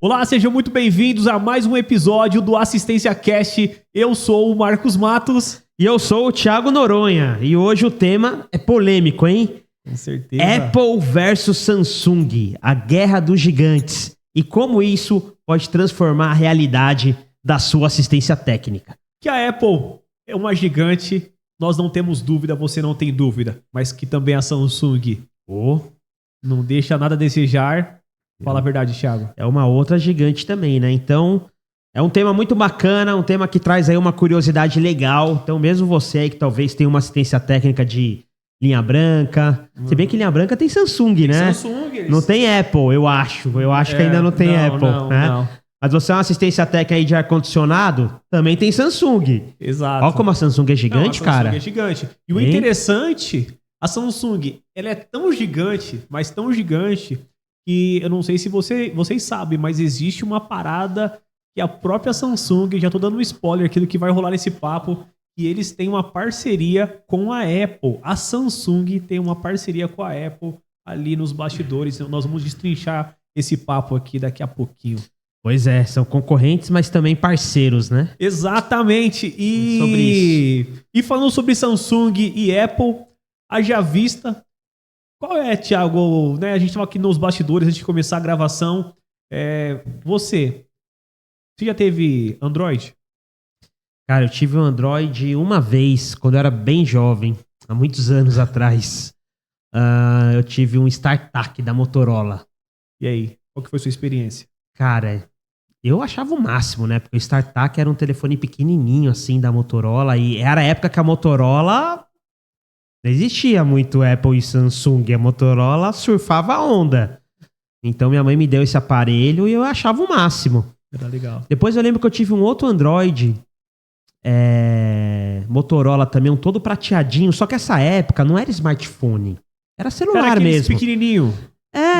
Olá, sejam muito bem-vindos a mais um episódio do Assistência Cast. Eu sou o Marcos Matos. E eu sou o Thiago Noronha. E hoje o tema é polêmico, hein? Com certeza. Apple versus Samsung, a guerra dos gigantes. E como isso pode transformar a realidade da sua assistência técnica. Que a Apple é uma gigante, nós não temos dúvida, você não tem dúvida. Mas que também a Samsung não deixa nada a desejar. Fala a verdade, Thiago. É uma outra gigante também, né? Então, é um tema muito bacana, um tema que traz aí uma curiosidade legal. Então, mesmo você aí que talvez tenha uma assistência técnica de linha branca. Se bem que linha branca tem Samsung, né? Samsung, Não tem Apple, eu acho. Eu acho que ainda não tem Apple, né? Não. Mas você é uma assistência técnica aí de ar-condicionado, também tem Samsung. Exato. Olha como a Samsung é gigante, cara. A Samsung é gigante. E o interessante, a Samsung, ela é tão gigante, mas tão gigante, que eu não sei se vocês sabem, mas existe uma parada que a própria Samsung, já tô dando um spoiler aqui do que vai rolar nesse papo, que eles têm uma parceria com a Apple. A Samsung tem uma parceria com a Apple ali nos bastidores. Nós vamos destrinchar esse papo aqui daqui a pouquinho. Pois é, são concorrentes, mas também parceiros, né? Exatamente. Sobre isso. E falando sobre Samsung e Apple, haja vista. Qual é, Thiago? Né, a gente estava aqui nos bastidores antes de começar a gravação. Você já teve Android? Cara, eu tive um Android uma vez, quando eu era bem jovem, há muitos anos atrás. Eu tive um StarTAC da Motorola. E aí, qual que foi a sua experiência? Cara, eu achava o máximo, né? Porque o StarTAC era um telefone pequenininho, assim, da Motorola. E era a época que a Motorola... Não existia muito Apple e Samsung. A Motorola surfava a onda. Então minha mãe me deu esse aparelho e eu achava o máximo. Era legal. Depois eu lembro que eu tive um outro Android... Motorola também, um todo prateadinho. Só que essa época não era smartphone. Era celular mesmo. Pequenininho.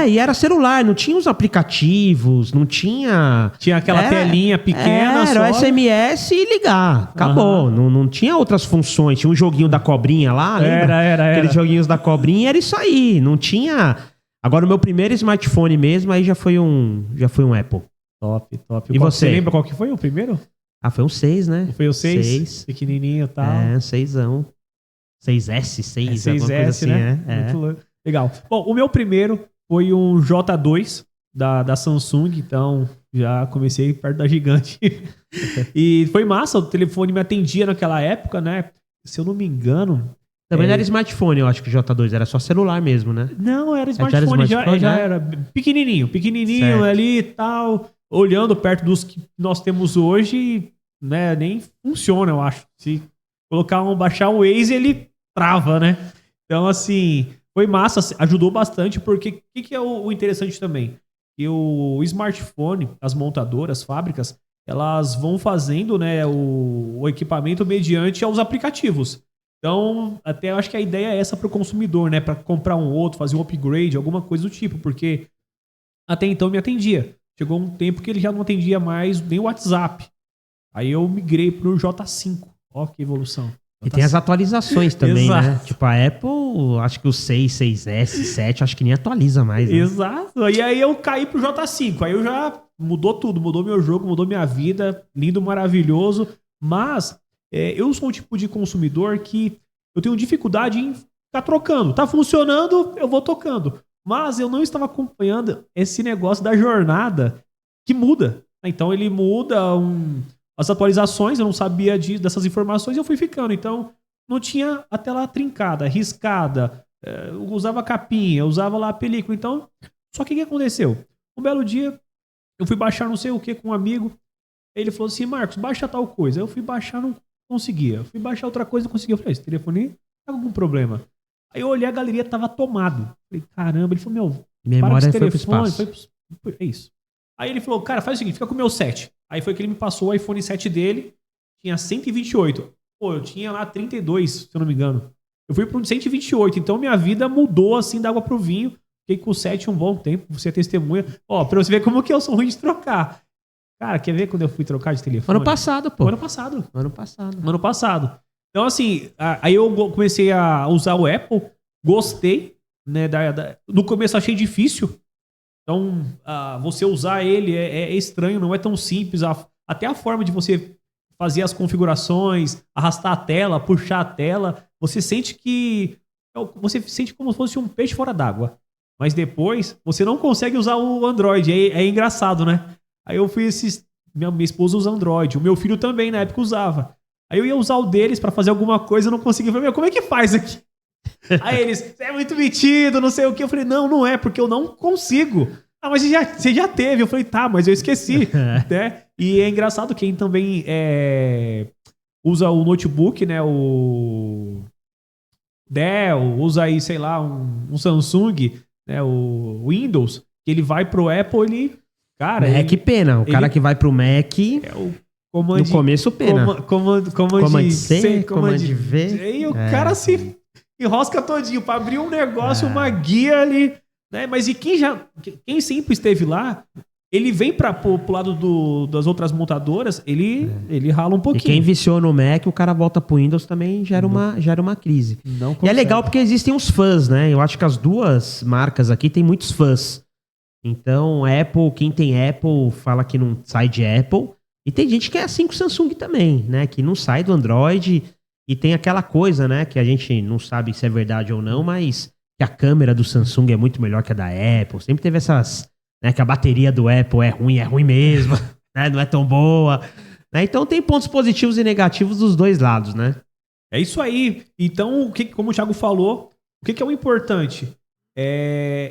E era celular, não tinha os aplicativos, não tinha... Tinha aquela telinha pequena era só. o SMS e ligar, acabou. Não tinha outras funções, tinha um joguinho da cobrinha lá, lembra? Era. Aqueles joguinhos da cobrinha, era isso aí, não tinha... Agora o meu primeiro smartphone mesmo, aí já foi um Apple. Top. E você? Lembra qual que foi o primeiro? Foi um 6, né? Foi o 6? 6. Pequenininho e tal. 6ão. 6S, 6, alguma coisa assim, né? Muito legal. Bom, o meu primeiro foi um J2 da Samsung, então já comecei perto da gigante. E foi massa, o telefone me atendia naquela época, né? Se eu não me engano... Também não era smartphone, eu acho que o J2, era só celular mesmo, né? Não, era smartphone, já era pequenininho certo. Ali e tal, olhando perto dos que nós temos hoje, né? Nem funciona, eu acho. Se baixar o Waze, ele trava, né? Então, assim... Foi massa, ajudou bastante, porque o que é o interessante também? Que o smartphone, as montadoras, as fábricas, elas vão fazendo, né, o equipamento mediante aos aplicativos. Então, até eu acho que a ideia é essa para o consumidor, né? Para comprar um outro, fazer um upgrade, alguma coisa do tipo, porque até então me atendia. Chegou um tempo que ele já não atendia mais nem o WhatsApp. Aí eu migrei para o J5. Ó, que evolução. E tem as atualizações também, Exato. né? Tipo, a Apple, acho que o 6, 6S, 7, acho que nem atualiza mais, né? Exato. E aí eu caí pro J5. Aí eu já mudou tudo. Mudou meu jogo, mudou minha vida. Lindo, maravilhoso. Mas eu sou um tipo de consumidor que eu tenho dificuldade em ficar trocando. Tá funcionando, eu vou tocando. Mas eu não estava acompanhando esse negócio da jornada que muda. Então ele muda as atualizações, eu não sabia dessas informações e eu fui ficando. Então, não tinha a tela trincada, riscada, eu usava capinha, eu usava lá a película. Então, só que o que aconteceu? Um belo dia, eu fui baixar não sei o que com um amigo, ele falou assim, Marcos, baixa tal coisa. Eu fui baixar, não conseguia. Eu fui baixar outra coisa, não conseguia. Eu falei, esse telefone tá com algum problema. Aí eu olhei, a galeria tava tomado. Eu falei, caramba. Ele falou, meu, memória foi pro espaço. É isso. Aí ele falou, cara, faz o seguinte, fica com o meu 7. Aí foi que ele me passou o iPhone 7 dele, tinha 128. Pô, eu tinha lá 32, se eu não me engano. Eu fui para um 128, então minha vida mudou assim da água pro vinho. Fiquei com o 7 um bom tempo, você é testemunha. Ó, pra você ver como que eu sou ruim de trocar. Cara, quer ver quando eu fui trocar de telefone? Ano passado, pô. Ano passado. Então, assim, aí eu comecei a usar o Apple, gostei. né, no começo eu achei difícil. Então, você usar ele é estranho, não é tão simples. Até a forma de você fazer as configurações, arrastar a tela, puxar a tela, você sente como se fosse um peixe fora d'água. Mas depois, você não consegue usar o Android. É engraçado, né? Aí eu fui minha esposa usa Android, o meu filho também na época usava. Aí eu ia usar o deles pra fazer alguma coisa, eu não conseguia. Eu falei, como é que faz aqui? Aí eles, você é muito metido, não sei o que. Eu falei, não é, porque eu não consigo. Mas você já teve. Eu falei, tá, mas eu esqueci. Né? E é engraçado quem também usa o notebook, né? O Dell, usa aí, sei lá, um Samsung, né? O Windows, que ele vai pro Apple, ele... Cara, Mac pena. O cara que vai pro Mac... no começo pena. Command C, Command V. E o cara se enrosca todinho pra abrir um negócio, uma guia ali, né? Mas e quem sempre esteve lá, ele vem pro lado das outras montadoras, ele rala um pouquinho. E quem viciou no Mac, o cara volta pro Windows, também gera uma crise. E é legal porque existem os fãs, né? Eu acho que as duas marcas aqui tem muitos fãs. Então, Apple, quem tem Apple fala que não sai de Apple. E tem gente que é assim com o Samsung também, né? Que não sai do Android. E tem aquela coisa, né? Que a gente não sabe se é verdade ou não, mas que a câmera do Samsung é muito melhor que a da Apple. Sempre teve essas... Né, que a bateria do Apple é ruim mesmo. Né, não é tão boa. Né, então tem pontos positivos e negativos dos dois lados, né? É isso aí. Então, como o Thiago falou, o que é o importante?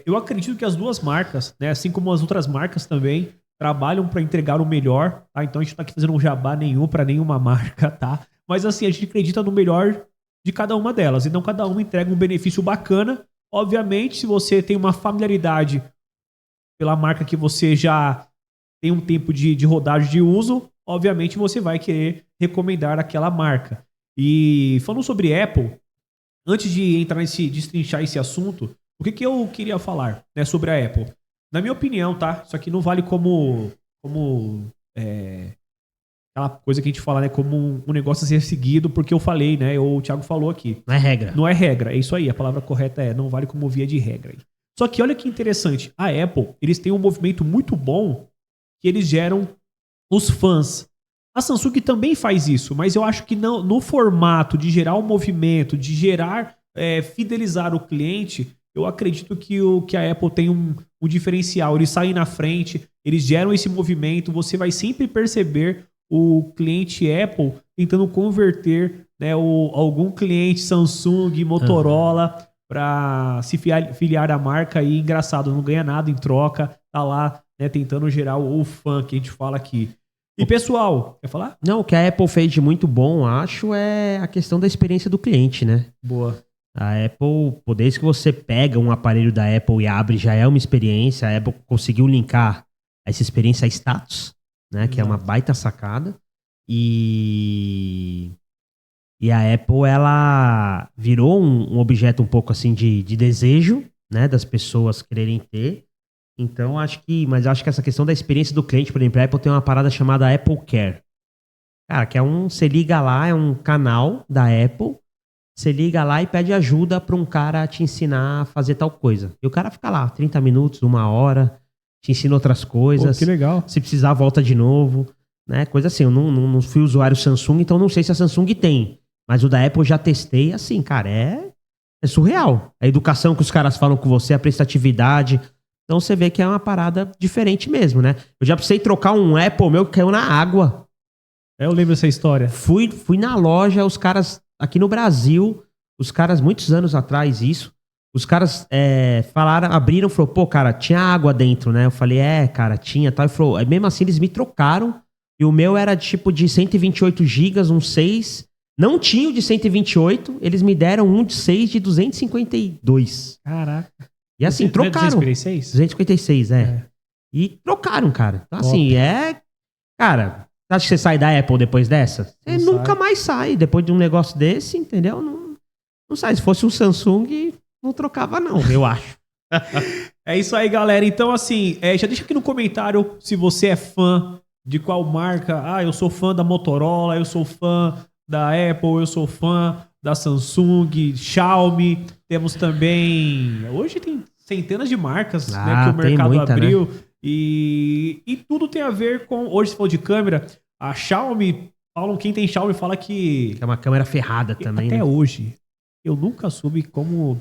Eu acredito que as duas marcas, né, assim como as outras marcas também, trabalham para entregar o melhor, tá? Então a gente não tá aqui fazendo um jabá nenhum para nenhuma marca, tá? Mas assim, a gente acredita no melhor de cada uma delas. Então cada uma entrega um benefício bacana. Obviamente, se você tem uma familiaridade pela marca que você já tem um tempo de rodagem de uso, obviamente você vai querer recomendar aquela marca. E falando sobre Apple, antes de entrar destrinchar esse assunto, o que eu queria falar, né, sobre a Apple? Na minha opinião, tá? Isso aqui não vale como aquela coisa que a gente fala, né? Como um negócio a ser seguido, porque eu falei, né? O Thiago falou aqui. Não é regra. Não é regra, é isso aí. A palavra correta não vale como via de regra. Só que olha que interessante. A Apple, eles têm um movimento muito bom que eles geram os fãs. A Samsung também faz isso, mas eu acho que não, no formato de gerar um movimento, de gerar, fidelizar o cliente, eu acredito que a Apple tem um diferencial. Eles saem na frente, eles geram esse movimento. Você vai sempre perceber o cliente Apple tentando converter, né, algum cliente Samsung, Motorola, para se filiar à marca. E engraçado, não ganha nada em troca. Tá lá, né, tentando gerar o fã que a gente fala aqui. E pessoal, quer falar? Não, o que a Apple fez de muito bom, acho, é a questão da experiência do cliente, né? Boa. A Apple, desde que você pega um aparelho da Apple e abre, já é uma experiência. A Apple conseguiu linkar essa experiência a status, né? Que é uma baita sacada. E a Apple, ela virou um objeto um pouco assim de desejo, né? Das pessoas quererem ter. Então, acho que essa questão da experiência do cliente, por exemplo, a Apple tem uma parada chamada Apple Care. Cara, que você liga lá, é um canal da Apple. Você liga lá e pede ajuda para um cara te ensinar a fazer tal coisa. E o cara fica lá, 30 minutos, 1 hora, te ensina outras coisas. Pô, que legal. Se precisar, volta de novo. Né? Coisa assim, eu não fui usuário Samsung, então não sei se a Samsung tem. Mas o da Apple eu já testei, assim, cara, é surreal. A educação que os caras falam com você, a prestatividade. Então você vê que é uma parada diferente mesmo, né? Eu já precisei trocar um Apple meu que caiu na água. Eu lembro dessa história. Fui na loja, os caras... Aqui no Brasil, os caras, muitos anos atrás, os caras abriram e falaram, pô, cara, tinha água dentro, né? Eu falei, cara, tinha, tal. Aí mesmo assim, eles me trocaram, e o meu era tipo de 128 GB, um 6. Não tinha o de 128, eles me deram um de 6 de 252. Caraca. E assim, trocaram. 256? 256, E trocaram, cara. Então, assim, Cara... Você acha que você sai da Apple depois dessa? Você nunca mais sai. Depois de um negócio desse, entendeu? Não sai. Se fosse um Samsung, não trocava não, eu acho. É isso aí, galera. Então, assim, já deixa aqui no comentário se você é fã de qual marca. Eu sou fã da Motorola, eu sou fã da Apple, eu sou fã da Samsung, Xiaomi, Temos também... Hoje tem centenas de marcas, né, que o tem mercado muita, abriu. né? E tudo tem a ver com... Hoje você falou de câmera. A Xiaomi... Paulo, quem tem Xiaomi fala que... É uma câmera ferrada também, Até né? hoje, eu nunca soube como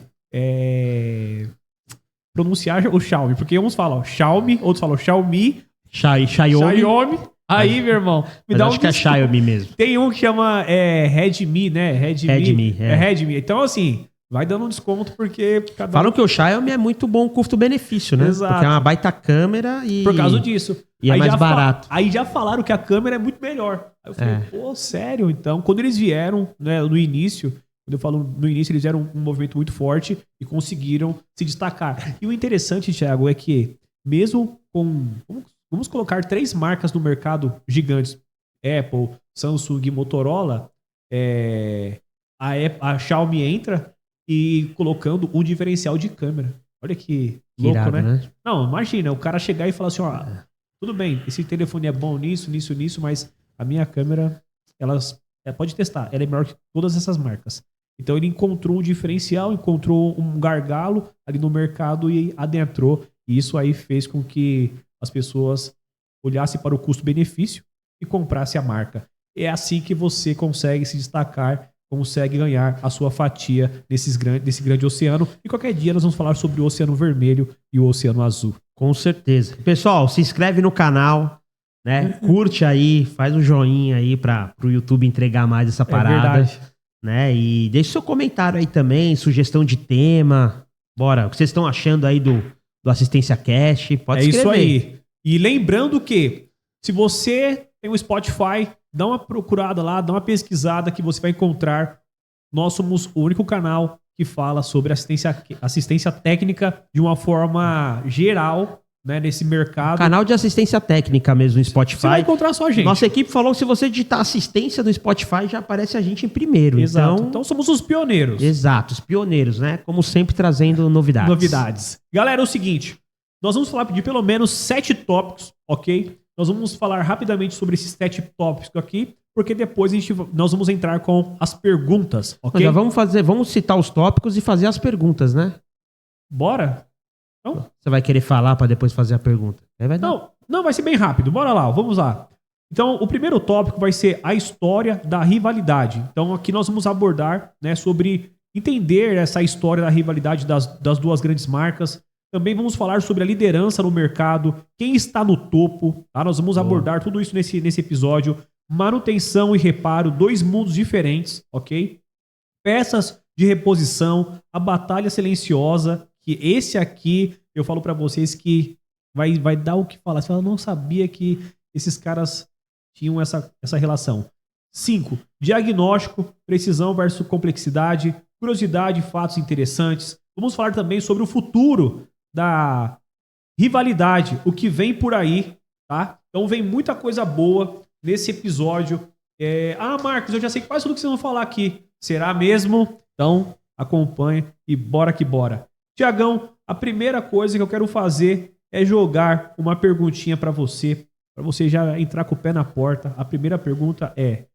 pronunciar o Xiaomi. Porque uns falam Xiaomi, outros falam Xiaomi, Xiaomi. Aí, meu irmão, me Mas dá acho que é desconto. Xiaomi mesmo. Tem um que chama Redmi, né? Redmi, é. Redmi. Então, assim, vai dando um desconto porque... cada Falam que o Xiaomi é muito bom custo-benefício, né? Exato. Porque é uma baita câmera e... Por causa disso. E é Aí mais já barato. Aí já falaram que a câmera é muito melhor. Aí eu falei, pô, sério? Então, quando eles vieram, né, no início, quando eu falo no início, eles fizeram um movimento muito forte e conseguiram se destacar. E o interessante, Thiago, é que mesmo com... Vamos colocar 3 marcas no mercado gigantes. Apple, Samsung e Motorola. A Xiaomi entra e colocando um diferencial de câmera. Olha que louco, Irado, né? Não, imagina, o cara chegar e falar assim, ó, tudo bem, esse telefone é bom nisso, mas a minha câmera, pode testar, ela é melhor que todas essas marcas. Então ele encontrou um diferencial, encontrou um gargalo ali no mercado e adentrou. E isso aí fez com que as pessoas olhassem para o custo-benefício e comprassem a marca. É assim que você consegue se destacar, consegue ganhar a sua fatia desse grande oceano. E qualquer dia nós vamos falar sobre o Oceano Vermelho e o Oceano Azul. Com certeza. Pessoal, se inscreve no canal, né? Curte aí, faz um joinha aí para o YouTube entregar mais essa parada. É verdade. Né? E deixe seu comentário aí também, sugestão de tema. Bora, o que vocês estão achando aí do Assistência Cash? Pode escrever. É isso aí. E lembrando que, se você tem o Spotify, dá uma procurada lá, dá uma pesquisada que você vai encontrar. Nós somos o único canal que fala sobre assistência técnica de uma forma geral, né, nesse mercado. Canal de assistência técnica mesmo no Spotify. Você vai encontrar só a gente. Nossa equipe falou que se você digitar assistência no Spotify, já aparece a gente em primeiro. Exato. Então somos os pioneiros. Exato, os pioneiros, né? Como sempre, trazendo novidades. Galera, é o seguinte. Nós vamos falar de pelo menos 7 tópicos, ok? Nós vamos falar rapidamente sobre esses 7 tópicos aqui, porque depois nós vamos entrar com as perguntas, ok? Já vamos citar os tópicos e fazer as perguntas, né? Bora? Então? Você vai querer falar para depois fazer a pergunta? Não, vai ser bem rápido. Bora lá, vamos lá. Então, o primeiro tópico vai ser a história da rivalidade. Então, aqui nós vamos abordar, né, sobre entender essa história da rivalidade das duas grandes marcas. Também vamos falar sobre a liderança no mercado, quem está no topo. Tá? Nós vamos abordar tudo isso nesse episódio. Manutenção e reparo, 2 mundos diferentes, ok? Peças de reposição, a batalha silenciosa, que esse aqui, eu falo para vocês que vai dar o que falar. Você fala, não sabia que esses caras tinham essa relação. 5. Diagnóstico, precisão versus complexidade, curiosidade e fatos interessantes. Vamos falar também sobre o futuro da rivalidade, o que vem por aí, tá? Então vem muita coisa boa nesse episódio. Marcos, eu já sei quase tudo que vocês vão falar aqui. Será mesmo? Então acompanha e bora que bora. Tiagão, a primeira coisa que eu quero fazer é jogar uma perguntinha para você já entrar com o pé na porta. A primeira pergunta é: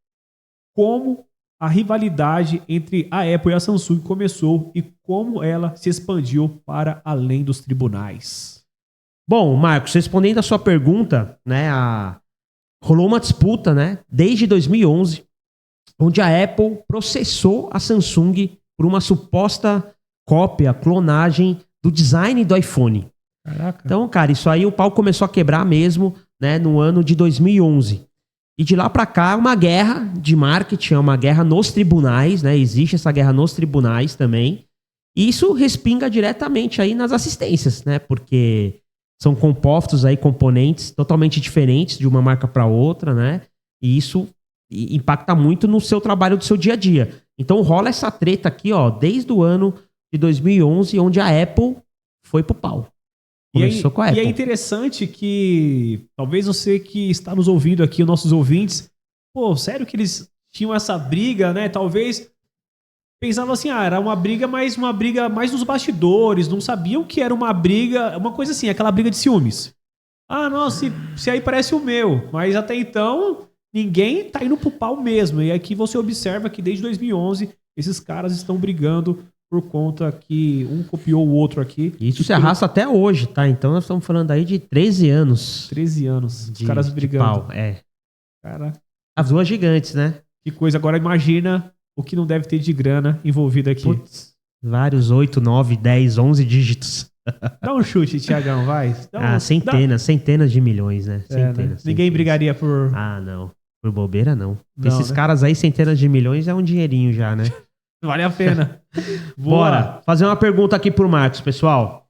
como a rivalidade entre a Apple e a Samsung começou e como ela se expandiu para além dos tribunais? Bom, Marcos, respondendo a sua pergunta, né, rolou uma disputa, né, desde 2011, onde a Apple processou a Samsung por uma suposta cópia, clonagem do design do iPhone. Caraca. Então, cara, isso aí o pau começou a quebrar mesmo, né, no ano de 2011. E de lá para cá, uma guerra de marketing, uma guerra nos tribunais, né? Existe essa guerra nos tribunais também. E isso respinga diretamente aí nas assistências, né? Porque são compostos aí, componentes totalmente diferentes de uma marca para outra, né? E isso impacta muito no seu trabalho do seu dia a dia. Então rola essa treta aqui, ó, desde o ano de 2011, onde a Apple foi pro pau. Começou com a Apple. E é interessante que talvez você que está nos ouvindo aqui, os nossos ouvintes, pô, sério que eles tinham essa briga, né? Talvez pensavam assim, era uma briga mais nos bastidores, não sabiam que era uma briga, uma coisa assim, aquela briga de ciúmes. Ah, não, se aí parece o meu, mas até então ninguém tá indo pro pau mesmo. E aqui você observa que desde 2011 esses caras estão brigando por conta que um copiou o outro aqui. Isso se arrasta até hoje, tá? Então nós estamos falando aí de 13 anos. 13 anos. Os caras brigando. Pau. É. Cara, As duas gigantes, né? que coisa. Agora imagina o que não deve ter de grana envolvido aqui. Putz, vários 8, 9, 10, 11 dígitos. Dá um chute, Tiagão, vai. Centenas de milhões, né? Centenas. Ninguém brigaria por... Ah, não. Por bobeira, não. Não, Esses né? caras aí, centenas de milhões, é um dinheirinho já, né? Vale a pena. Bora. Fazer uma pergunta aqui pro Marcos, pessoal.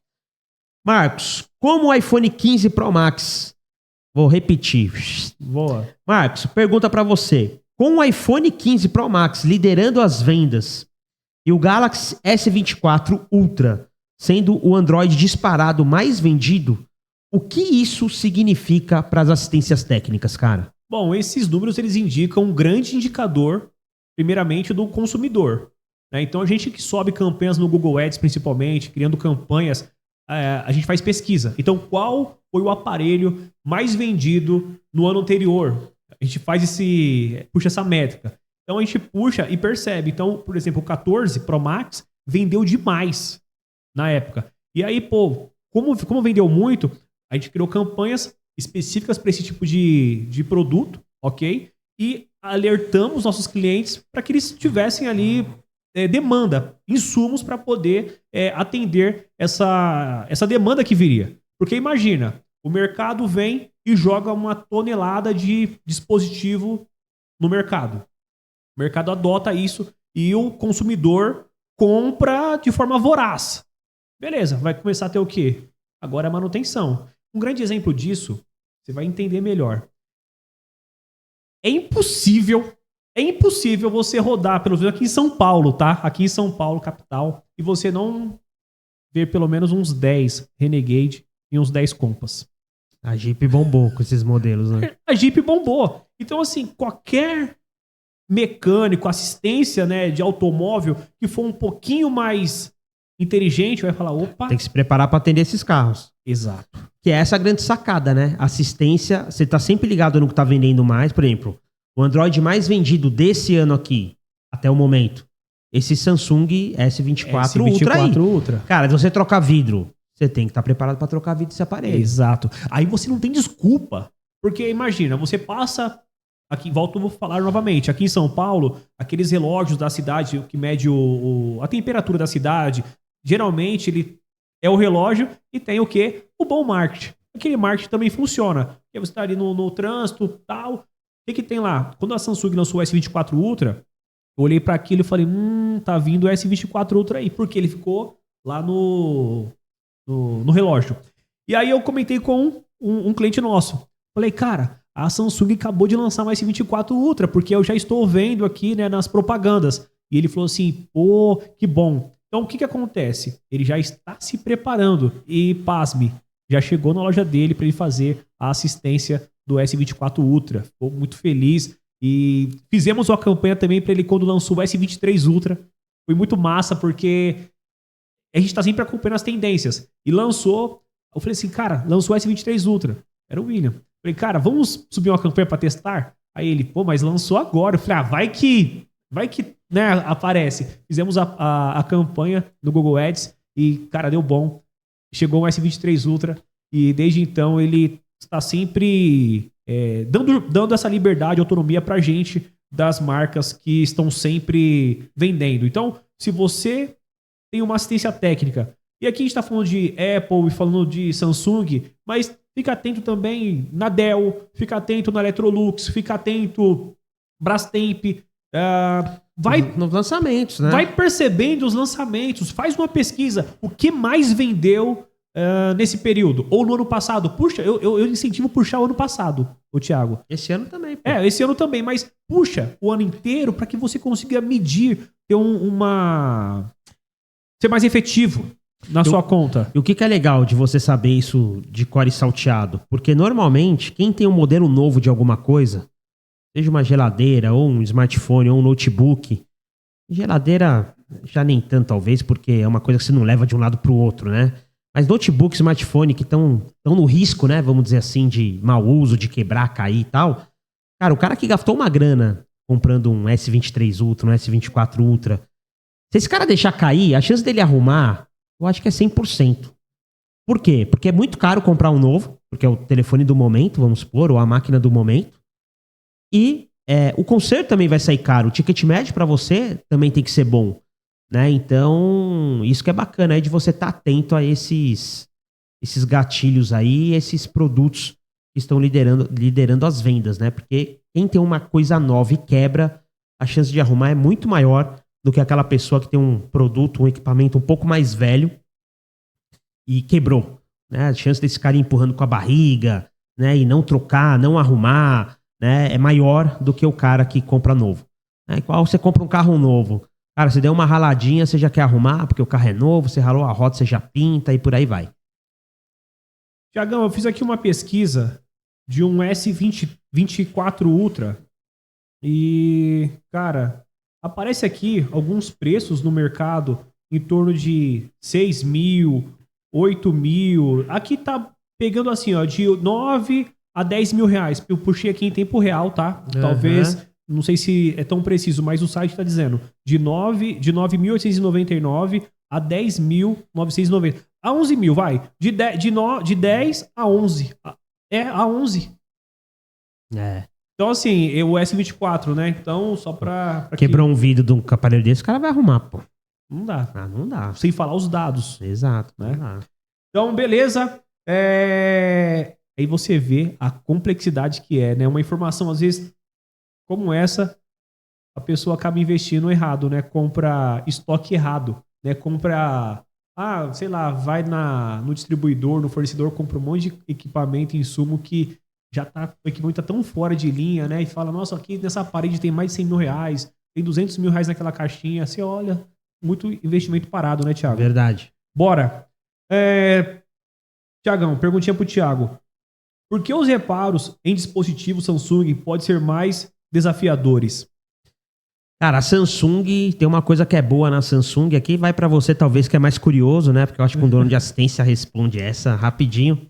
Marcos, como o iPhone 15 Pro Max... Vou repetir. Boa. Marcos, pergunta pra você. Com o iPhone 15 Pro Max liderando as vendas e o Galaxy S24 Ultra sendo o Android disparado mais vendido, o que isso significa para as assistências técnicas, cara? Bom, esses números eles indicam um grande indicador, primeiramente, do consumidor, né? Então, a gente que sobe campanhas no Google Ads, principalmente, criando campanhas, a gente faz pesquisa. Então, qual foi o aparelho mais vendido no ano anterior? A gente puxa essa métrica. Então, a gente puxa e percebe. Então, por exemplo, o 14 Pro Max vendeu demais na época. E aí, como vendeu muito, a gente criou campanhas específicas para esse tipo de produto, ok? E alertamos nossos clientes para que eles tivessem ali demanda, insumos para poder atender essa demanda que viria. Porque imagina, o mercado vem e joga uma tonelada de dispositivo no mercado. O mercado adota isso e o consumidor compra de forma voraz. Beleza, vai começar a ter o quê? Agora a manutenção. Um grande exemplo disso, você vai entender melhor. É impossível você rodar, pelo menos aqui em São Paulo, tá? Aqui em São Paulo, capital, e você não ver pelo menos uns 10 Renegade e uns 10 Compass. A Jeep bombou com esses modelos, né? A Jeep bombou. Então, assim, qualquer mecânico, assistência, né, de automóvel que for um pouquinho mais inteligente vai falar, opa... Tem que se preparar para atender esses carros. Exato. Que é essa a grande sacada, né? Assistência, você tá sempre ligado no que tá vendendo mais. Por exemplo, o Android mais vendido desse ano aqui, até o momento, esse Samsung S24 Ultra aí. Ultra. Cara, se você trocar vidro, você tem que estar preparado para trocar vidro desse aparelho. Exato. Aí você não tem desculpa. Porque imagina, você passa... Aqui, volto a falar novamente. Aqui em São Paulo, aqueles relógios da cidade que mede a temperatura da cidade, geralmente ele é o relógio e tem o quê? O bom marketing. Aquele marketing também funciona. Porque você está ali no trânsito tal. O que tem lá? Quando a Samsung lançou o S24 Ultra, eu olhei para aquilo e falei, tá vindo o S24 Ultra aí. Porque ele ficou lá no relógio. E aí eu comentei com um cliente nosso. Falei, cara, a Samsung acabou de lançar um S24 Ultra, porque eu já estou vendo aqui, né, nas propagandas. E ele falou assim, pô, que bom. Então, o que acontece? Ele já está se preparando e, pasme, já chegou na loja dele para ele fazer a assistência do S24 Ultra. Ficou muito feliz e fizemos uma campanha também para ele quando lançou o S23 Ultra. Foi muito massa porque a gente está sempre acompanhando as tendências. E lançou, eu falei assim, cara, lançou o S23 Ultra. Era o William. Falei, cara, vamos subir uma campanha para testar? Aí ele, pô, mas lançou agora. Eu falei, vai que, né, aparece. Fizemos a campanha no Google Ads e, cara, deu bom. Chegou o S23 Ultra e desde então ele está sempre dando essa liberdade, autonomia pra gente das marcas que estão sempre vendendo. Então, se você tem uma assistência técnica, e aqui a gente está falando de Apple e falando de Samsung, mas fica atento também na Dell, fica atento na Electrolux, fica atento Brastemp, vai nos lançamentos, né? Vai percebendo os lançamentos, faz uma pesquisa, o que mais vendeu nesse período, ou no ano passado. Puxa, eu incentivo puxar o ano passado, o Thiago. Esse ano também, pô. Esse ano também, mas puxa o ano inteiro para que você consiga medir, ter ser mais efetivo na sua conta. E o que é legal de você saber isso de core salteado? Porque normalmente, quem tem um modelo novo de alguma coisa, seja uma geladeira, ou um smartphone, ou um notebook, geladeira já nem tanto talvez, porque é uma coisa que você não leva de um lado para o outro, né? Mas notebook, smartphone que estão no risco, né? Vamos dizer assim, de mau uso, de quebrar, cair e tal. Cara, o cara que gastou uma grana comprando um S23 Ultra, um S24 Ultra, Se esse cara deixar cair, a chance dele arrumar, eu acho que é 100%. Por quê? Porque é muito caro comprar um novo, porque é o telefone do momento, vamos supor, ou a máquina do momento. E o conserto também vai sair caro. O ticket médio para você também tem que ser bom, né? Então, isso que é bacana aí de você estar atento a esses gatilhos aí, esses produtos que estão liderando as vendas, né? Porque quem tem uma coisa nova e quebra, a chance de arrumar é muito maior do que aquela pessoa que tem um produto, um equipamento um pouco mais velho e quebrou, né? A chance desse cara ir empurrando com a barriga, né? E não trocar, não arrumar, né? É maior do que o cara que compra novo. Né? Igual você compra um carro novo. Cara, você deu uma raladinha, você já quer arrumar, porque o carro é novo, você ralou a roda, você já pinta e por aí vai. Tiagão, eu fiz aqui uma pesquisa de um S24 Ultra e, cara, aparece aqui alguns preços no mercado em torno de 6 mil, 8 mil. Aqui tá pegando assim, ó, de 9 a 10 mil reais. Eu puxei aqui em tempo real, tá? Talvez, não sei se é tão preciso, mas o site tá dizendo de 9.899 a 10.990. A 11 mil, vai. De 10 a 11. A 11. Então, assim, o S24, né? Então, só pra Quebrou um vidro de um aparelho desse, o cara vai arrumar, pô. Não dá. Não dá. Sem falar os dados. Exato. Né? Então, beleza. Aí você vê a complexidade que é, né? Uma informação, às vezes, como essa, a pessoa acaba investindo errado, né? Compra estoque errado, né? Compra... sei lá, vai no distribuidor, no fornecedor, compra um monte de equipamento, insumo que o equipamento tá tão fora de linha, né? E fala, nossa, aqui nessa parede tem mais de 100 mil reais, tem 200 mil reais naquela caixinha. Você olha, muito investimento parado, né, Thiago? Verdade. Bora. Thiagão, perguntinha pro Thiago. Por que os reparos em dispositivos Samsung podem ser mais desafiadores? Cara, a Samsung tem uma coisa que é boa na Samsung aqui, vai pra você talvez que é mais curioso, né? Porque eu acho que um dono de assistência responde essa rapidinho.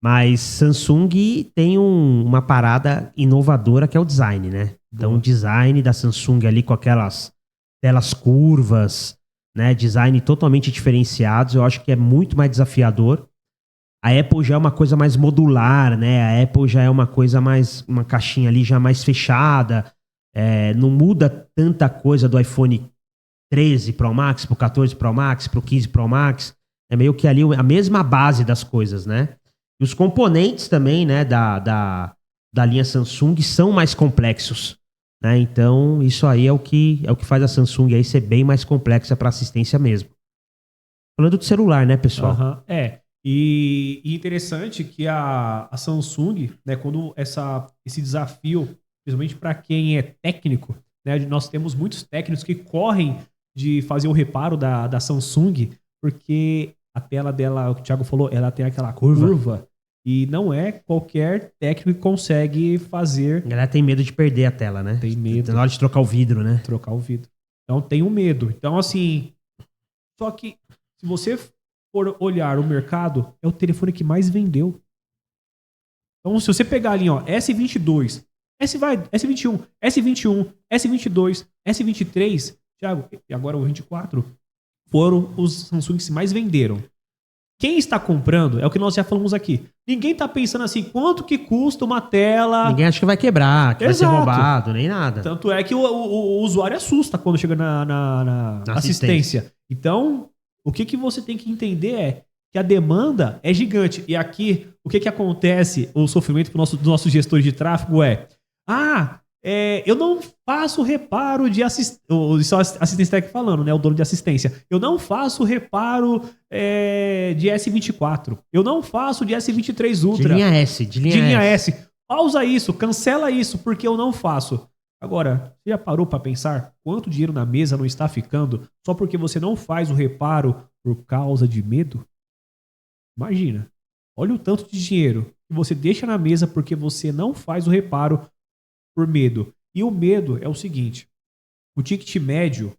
Mas Samsung tem uma parada inovadora que é o design, né? Então o design da Samsung ali com aquelas telas curvas, né? Design totalmente diferenciados, eu acho que é muito mais desafiador. A Apple já é uma coisa mais modular, né? A Apple já é uma coisa mais, uma caixinha ali já mais fechada. Não muda tanta coisa do iPhone 13 Pro Max pro 14 Pro Max, pro 15 Pro Max. É meio que ali a mesma base das coisas, né? E os componentes também, né, da linha Samsung são mais complexos, né? Então, isso aí é o que faz a Samsung aí ser bem mais complexa para assistência mesmo. Falando de celular, né, pessoal? E interessante que a Samsung, né, quando esse desafio, principalmente para quem é técnico, né, nós temos muitos técnicos que correm de fazer o reparo da Samsung, porque a tela dela, o que o Thiago falou, ela tem aquela curva e não é qualquer técnico que consegue fazer. A galera tem medo de perder a tela, né? Tem medo. Na hora de trocar o vidro, né? Trocar o vidro. Então tem um medo. Então, assim, só que se você for olhar o mercado, é o telefone que mais vendeu. Então, se você pegar ali, ó, S22, S21, S21, S22, S23, Thiago, e agora o 24, foram os Samsung que mais venderam. Quem está comprando, é o que nós já falamos aqui. Ninguém está pensando assim, quanto que custa uma tela... Ninguém acha que vai quebrar, que vai ser roubado, nem nada. Tanto é que o usuário assusta quando chega na assistência. Então, o que você tem que entender é que a demanda é gigante. E aqui, o que acontece, o sofrimento dos nossos gestores de tráfego eu não faço reparo de assistência. Isso é a assistência técnica falando, né? O dono de assistência. Eu não faço reparo de S24. Eu não faço de S23 Ultra. De linha S. De linha S. Pausa isso, cancela isso, porque eu não faço. Agora, você já parou para pensar quanto dinheiro na mesa não está ficando só porque você não faz o reparo por causa de medo? Imagina. Olha o tanto de dinheiro que você deixa na mesa porque você não faz o reparo por medo. E o medo é o seguinte, o ticket médio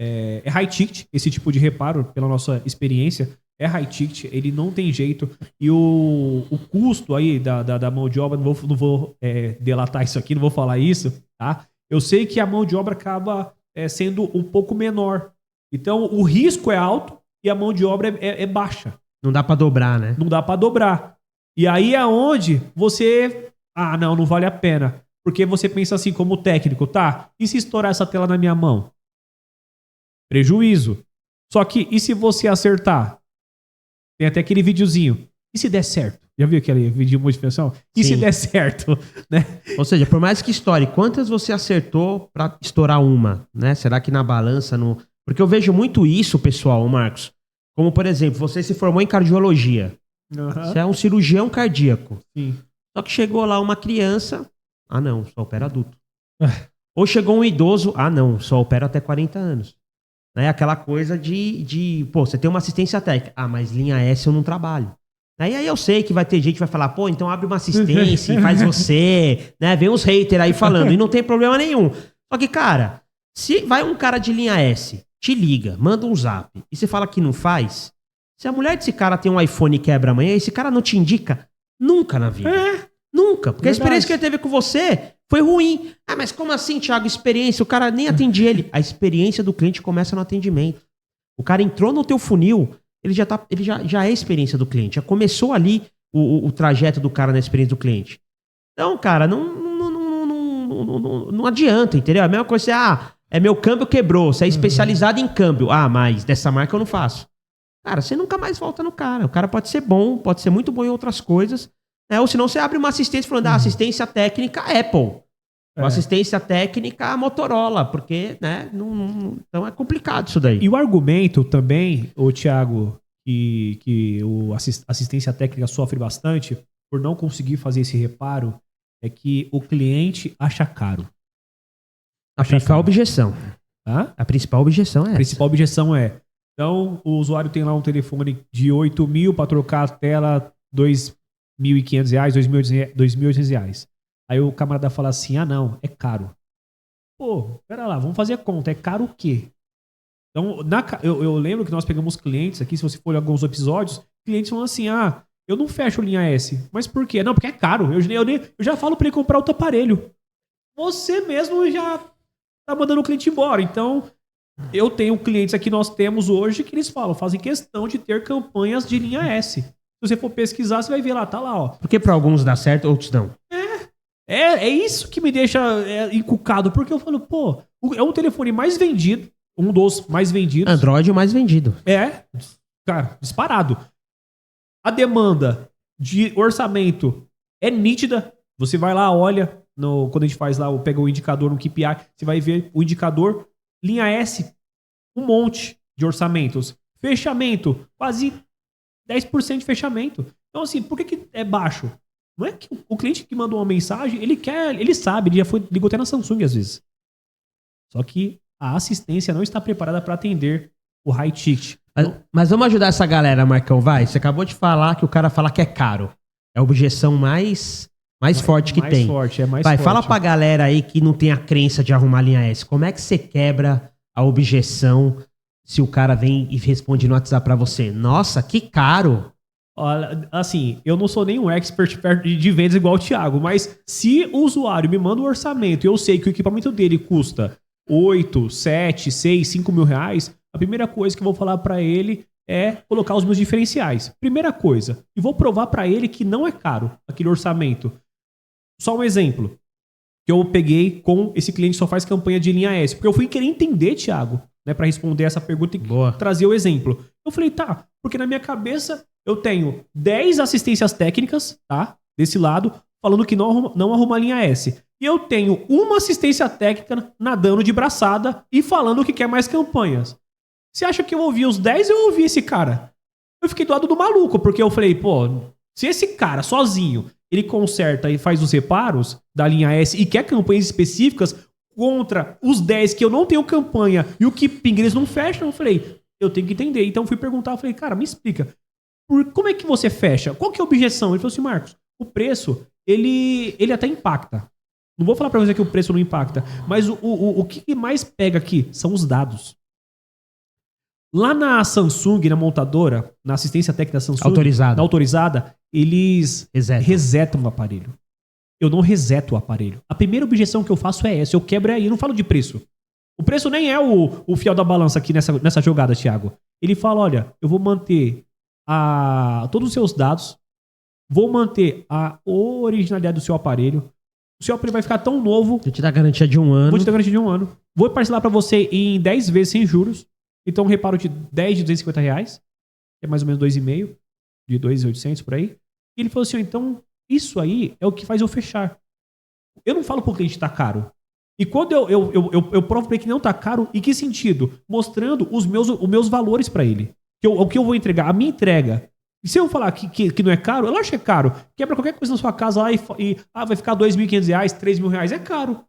é high ticket, esse tipo de reparo, pela nossa experiência, é high ticket, ele não tem jeito. E o custo aí da mão de obra, não vou delatar isso aqui, não vou falar isso, tá? Eu sei que a mão de obra acaba sendo um pouco menor, Então, o risco é alto e a mão de obra é baixa. Não dá pra dobrar, né? Não dá para dobrar. E aí é onde você... Ah, não vale a pena. Porque você pensa assim como técnico, tá? E se estourar essa tela na minha mão? Prejuízo. Só que, e se você acertar? Tem até aquele videozinho. E se der certo? Já viu aquele vídeo de modificação? E Sim. se der certo? Né? Ou seja, por mais que estoure, quantas você acertou pra estourar uma, né? Será que na balança não... Porque eu vejo muito isso, pessoal, Marcos. Como, por exemplo, você se formou em cardiologia. Você é um cirurgião cardíaco. Sim. Só que chegou lá uma criança... Ah, não, só opera adulto. Ou chegou um idoso... Ah, não, só opera até 40 anos. Né? Aquela coisa pô, você tem uma assistência técnica. Ah, mas linha S eu não trabalho. E aí eu sei que vai ter gente que vai falar, pô, então abre uma assistência e faz você, né? Vem uns haters aí falando, e não tem problema nenhum. Só que, cara, se vai um cara de linha S, te liga, manda um zap, e você fala que não faz, se a mulher desse cara tem um iPhone e quebra amanhã, esse cara não te indica nunca na vida. Nunca. Porque Verdade. a experiência que ele teve com você foi ruim. Ah, mas como assim, Thiago? Experiência? O cara nem atende ele. A experiência do cliente começa no atendimento. O cara entrou no teu funil, ele já é a experiência do cliente. Já começou ali o trajeto do cara na experiência do cliente. Então, cara, não adianta, entendeu? É a mesma coisa, é meu câmbio quebrou, você é especializado em câmbio. Ah, mas dessa marca eu não faço. Cara, você nunca mais volta no cara. O cara pode ser bom, pode ser muito bom em outras coisas, né? Ou senão você abre uma assistência falando, assistência técnica Apple. Ou assistência técnica Motorola, porque, né, então é complicado isso daí. E o argumento também, o Thiago, que a assistência técnica sofre bastante por não conseguir fazer esse reparo, é que o cliente acha caro. A principal objeção. Hã? A principal objeção é A principal objeção é, então o usuário tem lá um telefone de 8 mil para trocar a tela, R$2.500, R$2.800. Aí o camarada fala assim, não, é caro. Pô, pera lá, vamos fazer a conta, é caro o quê? Então, eu lembro que nós pegamos clientes aqui, se você for olhar alguns episódios, clientes falam assim, eu não fecho linha S. Mas por quê? Não, porque é caro. Eu já falo para ele comprar outro aparelho. Você mesmo já tá mandando o cliente embora. Então, eu tenho clientes aqui, nós temos hoje, que eles fazem questão de ter campanhas de linha S. Se você for pesquisar, você vai ver lá, tá lá, ó. Porque para alguns dá certo, outros não. É isso que me deixa encucado, porque eu falo, pô, é um telefone mais vendido, um dos mais vendidos. Android é o mais vendido. Cara, disparado. A demanda de orçamento é nítida. Você vai lá, olha, quando a gente faz lá, pega o indicador no KPI, você vai ver o indicador, linha S, um monte de orçamentos. Fechamento, quase 10% de fechamento. Então, assim, por que é baixo? Não é que o cliente que mandou uma mensagem, ele sabe, ele ligou até na Samsung às vezes. Só que a assistência não está preparada para atender o high ticket. Mas vamos ajudar essa galera, Marcão, vai. Você acabou de falar que o cara fala que é caro. É a objeção mais forte que tem. Vai, fala pra galera aí que não tem a crença de arrumar linha S. Como é que você quebra a objeção se o cara vem e responde no WhatsApp pra você? Nossa, que caro. Olha, assim, eu não sou nenhum expert de vendas igual o Thiago, mas se o usuário me manda um orçamento e eu sei que o equipamento dele custa 8, 7, 6, 5 mil reais, a primeira coisa que eu vou falar pra ele é colocar os meus diferenciais. Primeira coisa. E vou provar pra ele que não é caro aquele orçamento. Só um exemplo que eu peguei com esse cliente que só faz campanha de linha S. Porque eu fui querer entender, Thiago, né, pra responder essa pergunta e trazer o exemplo. Eu falei, tá, porque na minha cabeça eu tenho 10 assistências técnicas, tá, desse lado, falando que não arruma linha S. E eu tenho uma assistência técnica nadando de braçada e falando que quer mais campanhas. Você acha que eu ouvi os 10? Eu ouvi esse cara. Eu fiquei do lado do maluco, porque eu falei, pô, se esse cara sozinho, ele conserta e faz os reparos da linha S e quer campanhas específicas contra os 10 que eu não tenho campanha e o que pinga eles não fecham, eu falei, eu tenho que entender. Então fui perguntar, eu falei, cara, me explica, como é que você fecha? Qual que é a objeção? Ele falou assim, Marcos, o preço, ele até impacta. Não vou falar pra você que o preço não impacta, mas o que mais pega aqui são os dados. Lá na Samsung, na montadora, na assistência técnica da Samsung, na autorizada, eles resetam o aparelho. Eu não reseto o aparelho. A primeira objeção que eu faço é essa. Eu quebro aí, eu não falo de preço. O preço nem é o fiel da balança aqui nessa jogada, Thiago. Ele fala, olha, eu vou manter todos os seus dados, vou manter a originalidade do seu aparelho. O seu aparelho vai ficar tão novo. Vou te dar garantia de 1 ano. Vou te dar garantia de 1 ano. Vou parcelar pra você em 10 vezes sem juros. Então, reparo de 10 de R$250, que é mais ou menos 2,5, de 2.800 por aí. E ele falou assim, então, isso aí é o que faz eu fechar. Eu não falo pro cliente tá caro. E quando eu provo pra ele que não tá caro, em que sentido? Mostrando os meus valores pra ele. O que eu vou entregar, a minha entrega. E se eu falar que não é caro, eu acho que é caro. Quebra qualquer coisa na sua casa lá e vai ficar R$2.500, R$3.000, é caro.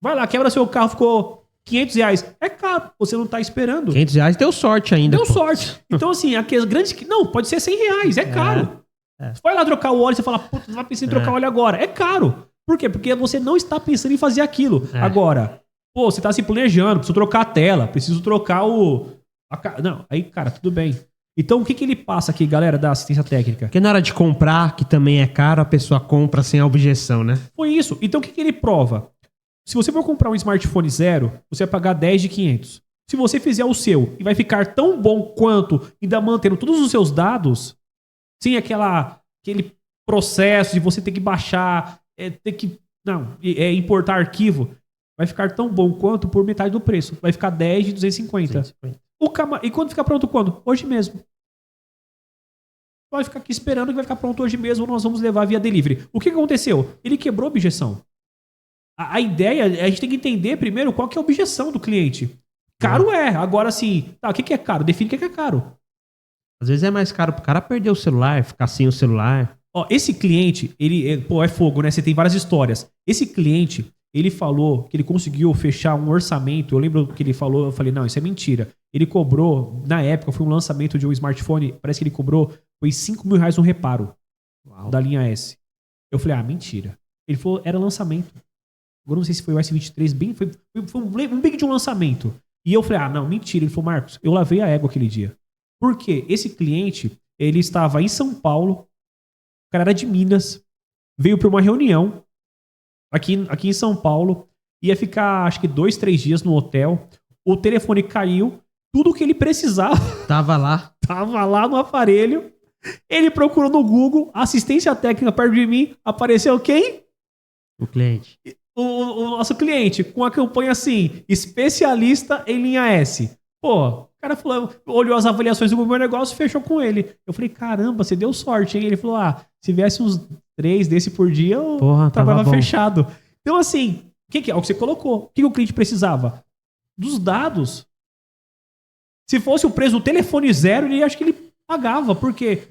Vai lá, quebra seu carro, ficou R$500, é caro. Você não tá esperando. R$500 deu sorte ainda. Deu sorte. Então, assim, aqueles grandes... Não, pode ser R$100, é caro. Você vai lá trocar o óleo e você fala, puta, você vai pensar em trocar o óleo agora. É caro. Por quê? Porque você não está pensando em fazer aquilo. Agora, você está se planejando, preciso trocar a tela, preciso trocar Não, aí, cara, tudo bem. Então, o que ele passa aqui, galera, da assistência técnica? Porque na hora de comprar, que também é caro, a pessoa compra sem a objeção, né? Foi isso. Então, o que ele prova? Se você for comprar um smartphone zero, você vai pagar 10 de 500. Se você fizer o seu e vai ficar tão bom quanto, ainda mantendo todos os seus dados, sem aquele processo de você ter que baixar, importar arquivo, vai ficar tão bom quanto por metade do preço. Vai ficar 10 de 250. E quando ficar pronto quando? Hoje mesmo. Vai ficar aqui esperando que vai ficar pronto hoje mesmo, nós vamos levar via delivery. O que aconteceu? Ele quebrou a objeção. A ideia, a gente tem que entender primeiro qual que é a objeção do cliente. Caro é. Agora sim, o que é caro? Define o que é caro. Às vezes é mais caro pro cara perder o celular, ficar sem o celular. Ó, esse cliente, é fogo, né? Você tem várias histórias. Esse cliente, ele falou que ele conseguiu fechar um orçamento. Eu lembro que ele falou, eu falei, não, isso é mentira. Ele cobrou, na época, foi um lançamento de um smartphone, parece que ele cobrou, foi R$5.000 um reparo. Uau. Da linha S. Eu falei, mentira. Ele falou, era lançamento. Agora não sei se foi o S23, foi um big de um lançamento. E eu falei, não, mentira. Ele falou, Marcos, eu lavei a égua aquele dia. Por quê? Esse cliente, ele estava em São Paulo, o cara era de Minas, veio para uma reunião aqui em São Paulo, ia ficar acho que 2, 3 dias no hotel, o telefone caiu, tudo que ele precisava tava lá no aparelho, ele procurou no Google, assistência técnica perto de mim, apareceu quem? O cliente. O nosso cliente, com a campanha assim, especialista em linha S. Pô, o cara falou, olhou as avaliações do meu negócio e fechou com ele. Eu falei, caramba, você deu sorte, hein? Ele falou, se viesse uns 3 desse por dia, eu tava fechado. Então, assim, o que é o que você colocou? O que o cliente precisava? Dos dados. Se fosse o preço do telefone zero, ele acho que ele pagava, porque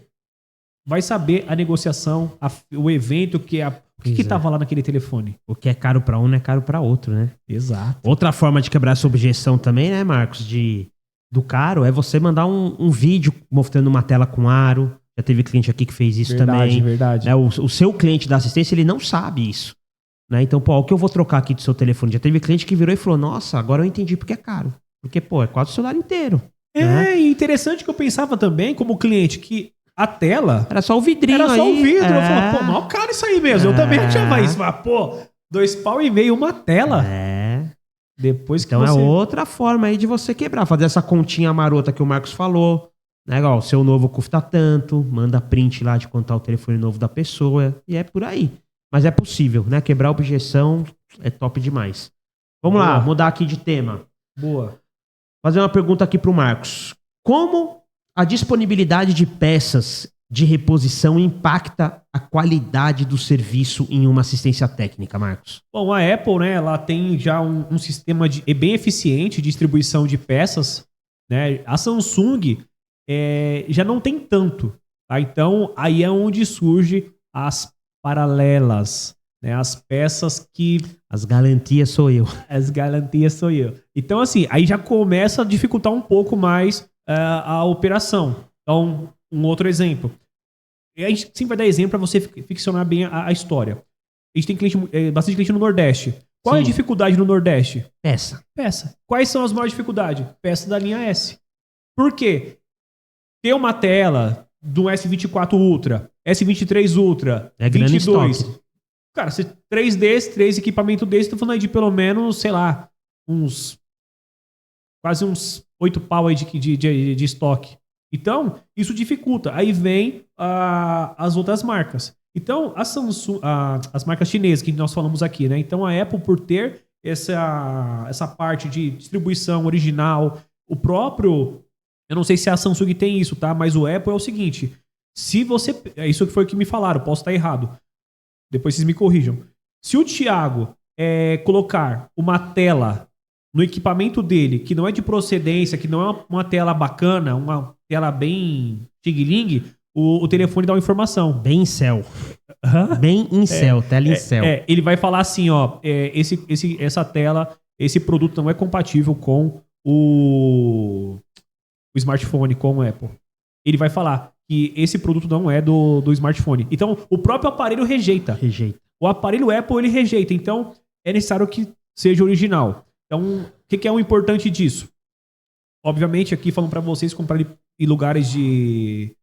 vai saber a negociação, o evento, o que tava lá naquele telefone. O que é caro pra um não é caro pra outro, né? Exato. Outra forma de quebrar essa objeção também, né, Marcos, do caro, é você mandar um vídeo mostrando uma tela com aro. Já teve cliente aqui que fez isso também. Verdade. Né? O seu cliente da assistência, ele não sabe isso. Né? Então, o que eu vou trocar aqui do seu telefone? Já teve cliente que virou e falou, nossa, agora eu entendi porque é caro. Porque, é quase o celular inteiro. E interessante que eu pensava também, como cliente, que a tela... Era só o vidrinho. Era só o vidro. Eu falava, mal caro isso aí mesmo. Eu também achava isso. Mas, R$2,5 uma tela. Depois que então é outra forma aí de você quebrar. Fazer essa continha marota que o Marcos falou. Né? O seu novo custa tanto. Manda print lá de quanto o telefone novo da pessoa. E é por aí. Mas é possível, né? Quebrar a objeção é top demais. Vamos lá, mudar aqui de tema. Boa. Fazer uma pergunta aqui pro Marcos. Como a disponibilidade de peças de reposição impacta a qualidade do serviço em uma assistência técnica, Marcos? Bom, a Apple, né, ela tem já um sistema bem eficiente de distribuição de peças, né? A Samsung já não tem tanto, tá? Então, aí é onde surge as paralelas, né? As peças que... As garantias sou eu. As garantias sou eu. Então, assim, aí já começa a dificultar um pouco mais a operação. Então, um outro exemplo. A gente sempre vai dar exemplo para você ficcionar bem a história. A gente tem bastante cliente no Nordeste. Qual é a dificuldade no Nordeste? Peça. Quais são as maiores dificuldades? Peça da linha S. Por quê? Ter uma tela do S24 Ultra, S23 Ultra, 22. Cara, se 3 equipamentos desses, tô falando aí de pelo menos, sei lá, uns quase uns 8 pau aí de estoque. Então, isso dificulta. Aí vem as outras marcas. Então, a Samsung, as marcas chinesas que nós falamos aqui, né? Então, a Apple, por ter essa parte de distribuição original, o próprio... Eu não sei se a Samsung tem isso, tá? Mas o Apple é o seguinte. Se você... Isso que foi o que me falaram. Posso estar errado. Depois vocês me corrijam. Se o Thiago colocar uma tela no equipamento dele, que não é de procedência, que não é uma tela bacana, uma tela bem tig-ling, o telefone dá uma informação. Bem em céu. Bem em céu, tela em céu. Ele vai falar assim, ó, essa tela, esse produto não é compatível com o smartphone, com o Apple. Ele vai falar que esse produto não é do smartphone. Então, o próprio aparelho rejeita. O aparelho Apple, ele rejeita. Então, é necessário que seja original. Então, o que é o importante disso? Obviamente, aqui falando para vocês comprar em lugares de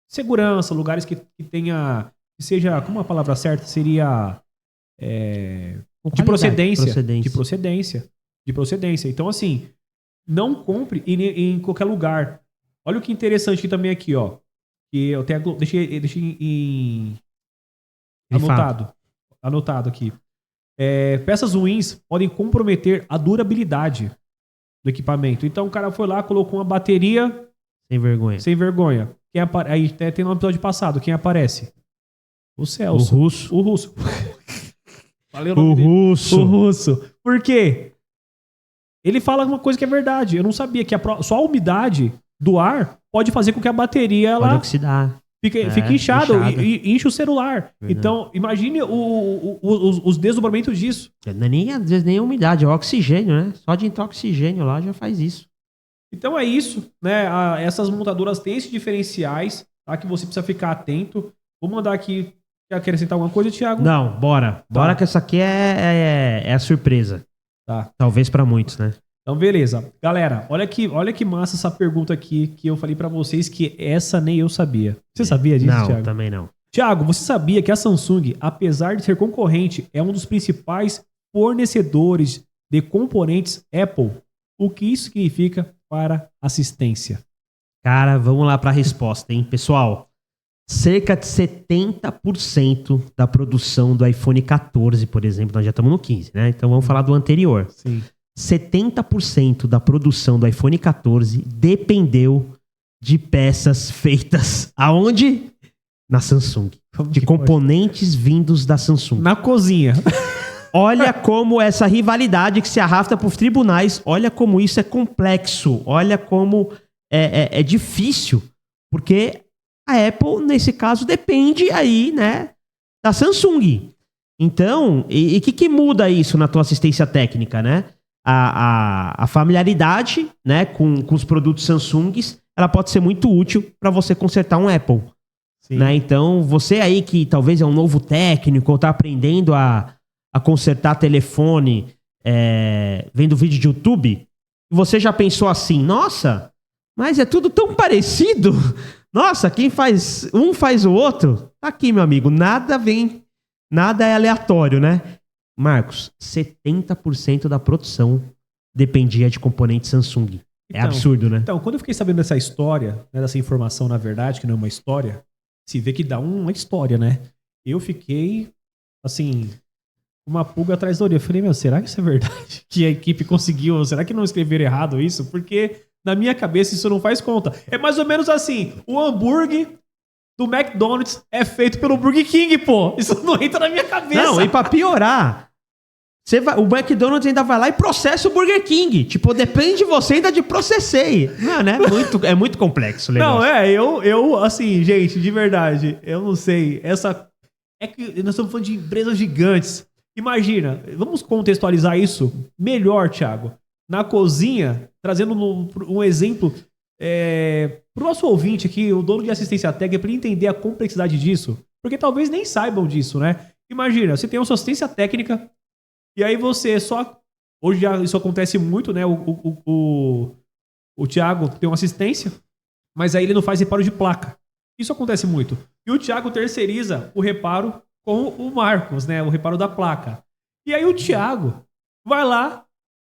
segurança, lugares que tenha... Que seja... Como a palavra certa seria... de procedência. Então, assim, não compre em qualquer lugar. Olha o que interessante também aqui, ó. Que eu até deixei anotado aqui. Peças ruins podem comprometer a durabilidade do equipamento. Então o cara foi lá, colocou uma bateria... Sem vergonha. Aí tem no episódio passado, quem aparece? O Celso. O Russo. Falei o Russo. Por quê? Ele fala uma coisa que é verdade. Eu não sabia que só a umidade do ar pode fazer com que a bateria pode oxidar. Fique inchado e enche o celular. Verdade. Então, imagine os desdobramentos disso. Não é às vezes nem a umidade, é o oxigênio, né? Só de entrar oxigênio lá já faz isso. Então é isso, né? Essas montadoras têm esses diferenciais, tá? Que você precisa ficar atento. Vou mandar aqui. Quer acrescentar alguma coisa, Thiago? Não, bora. Tá. Bora que essa aqui é a surpresa. Tá. Talvez pra muitos, né? Então, beleza. Galera, olha que massa essa pergunta aqui que eu falei pra vocês que essa nem eu sabia. Você sabia disso, Thiago? Não, também não. Thiago, você sabia que a Samsung, apesar de ser concorrente, é um dos principais fornecedores de componentes Apple? O que isso significa para assistência? Cara, vamos lá pra resposta, hein? Pessoal, cerca de 70% da produção do iPhone 14, por exemplo, nós já estamos no 15, né? Então vamos falar do anterior. Sim. 70% da produção do iPhone 14 dependeu de peças feitas aonde? Na Samsung. De componentes vindos da Samsung. Na cozinha. Olha como essa rivalidade que se arrasta por tribunais, olha como isso é complexo, olha como é difícil, porque a Apple, nesse caso, depende aí, né, da Samsung. Então, e o que muda isso na tua assistência técnica, né? A familiaridade, né, com os produtos Samsungs, ela pode ser muito útil para você consertar um Apple. Né? Então, você aí que talvez é um novo técnico ou está aprendendo a consertar telefone vendo vídeo de YouTube, você já pensou assim, nossa, mas é tudo tão parecido. Nossa, quem faz um faz o outro. Tá aqui, meu amigo, nada é aleatório, né? Marcos, 70% da produção dependia de componentes Samsung. É absurdo, né? Então, quando eu fiquei sabendo dessa história, né, dessa informação, na verdade, que não é uma história, se vê que dá uma história, né? Eu fiquei, assim, uma pulga atrás da orelha. Eu falei, será que isso é verdade? Que a equipe conseguiu? Será que não escreveram errado isso? Porque, na minha cabeça, isso não faz conta. É mais ou menos assim, o hambúrguer do McDonald's é feito pelo Burger King, pô. Isso não entra na minha cabeça. Não, e pra piorar, o McDonald's ainda vai lá e processa o Burger King. Tipo, depende de você, ainda de processei. Mano, é muito complexo o negócio. Não, eu, assim, gente, de verdade, eu não sei. É que nós estamos falando de empresas gigantes. Imagina, vamos contextualizar isso melhor, Thiago. Na cozinha, trazendo um exemplo pro nosso ouvinte aqui, o dono de assistência técnica, para ele entender a complexidade disso. Porque talvez nem saibam disso, né? Imagina, você tem uma sua assistência técnica e aí você só... Hoje já isso acontece muito, né? O Thiago tem uma assistência, mas aí ele não faz reparo de placa. Isso acontece muito. E o Thiago terceiriza o reparo com o Marcos, né? O reparo da placa. E aí o Thiago vai lá,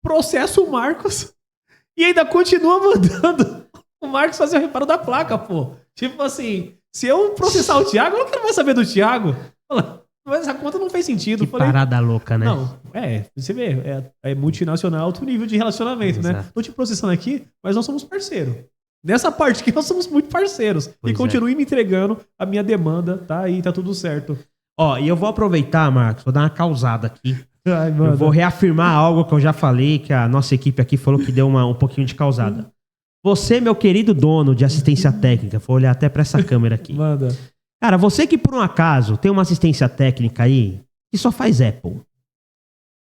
processa o Marcos E ainda continua mandando o Marcos fazer o reparo da placa, pô. Tipo assim, se eu processar o Thiago, eu não quero mais saber do Thiago. Mas essa conta não fez sentido. Que parada louca, né? Não, você vê, é multinacional, alto nível de relacionamento, Exato. né? Tô te processando aqui, mas nós somos parceiros. Nessa parte aqui, nós somos muito parceiros. Pois e continue me entregando a minha demanda, tá aí, tá tudo certo. Ó, e eu vou aproveitar, Marcos, vou dar uma causada aqui. Ai, Eu vou reafirmar algo que eu já falei, que a nossa equipe aqui falou que deu um pouquinho de causada. Você, meu querido dono de assistência técnica, vou olhar até pra essa câmera aqui. Manda. Cara, você que por um acaso tem uma assistência técnica aí, que só faz Apple.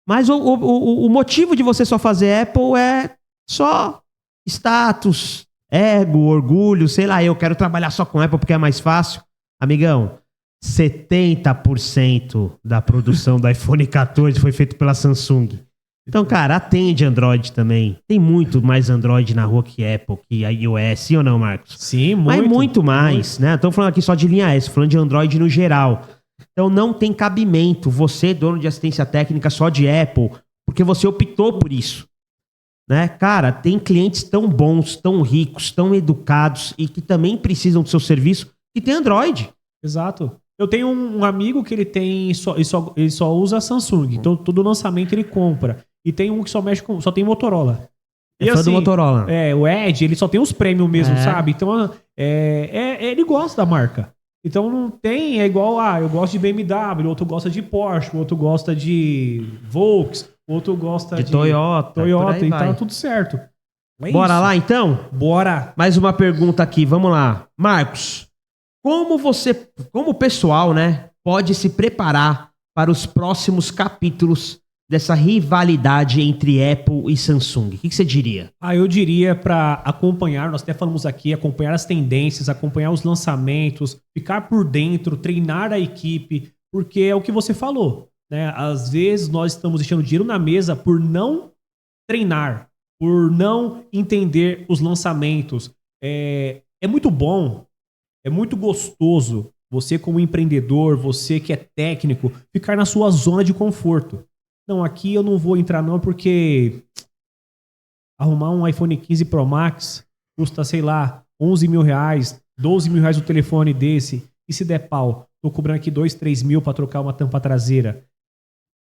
Mas o motivo de você só fazer Apple é só status, ego, orgulho, sei lá, eu quero trabalhar só com Apple porque é mais fácil. Amigão, 70% da produção do iPhone 14 foi feito pela Samsung. Então, cara, atende Android também. Tem muito mais Android na rua que Apple, que a iOS, sim ou não, Marcos? Sim, muito. Mas muito mais, né? Estamos falando aqui só de linha S, falando de Android no geral. Então não tem cabimento você, dono de assistência técnica só de Apple, porque você optou por isso. Né? Cara, tem clientes tão bons, tão ricos, tão educados e que também precisam do seu serviço que tem Android. Exato. Eu tenho um amigo que ele só usa Samsung. Então todo lançamento ele compra. E tem um que só tem Motorola. É fã do Motorola. O Edge, ele só tem os premium mesmo, sabe? Então ele gosta da marca. Então não tem, é igual, eu gosto de BMW, o outro gosta de Porsche, o outro gosta de Volks, o outro gosta de Toyota e tá tudo certo. Bora lá então? Bora! Mais uma pergunta aqui, vamos lá. Marcos, como o pessoal, né, pode se preparar para os próximos capítulos dessa rivalidade entre Apple e Samsung? O que você diria? Eu diria para acompanhar, nós até falamos aqui, acompanhar as tendências, acompanhar os lançamentos, ficar por dentro, treinar a equipe, porque é o que você falou, né? Às vezes nós estamos deixando dinheiro na mesa por não treinar, por não entender os lançamentos. É muito bom, é muito gostoso você como empreendedor, você que é técnico, ficar na sua zona de conforto. Não, aqui eu não vou entrar não, porque arrumar um iPhone 15 Pro Max custa, sei lá, 11 mil reais, 12 mil reais o telefone desse. E se der pau, tô cobrando aqui 2, 3 mil para trocar uma tampa traseira.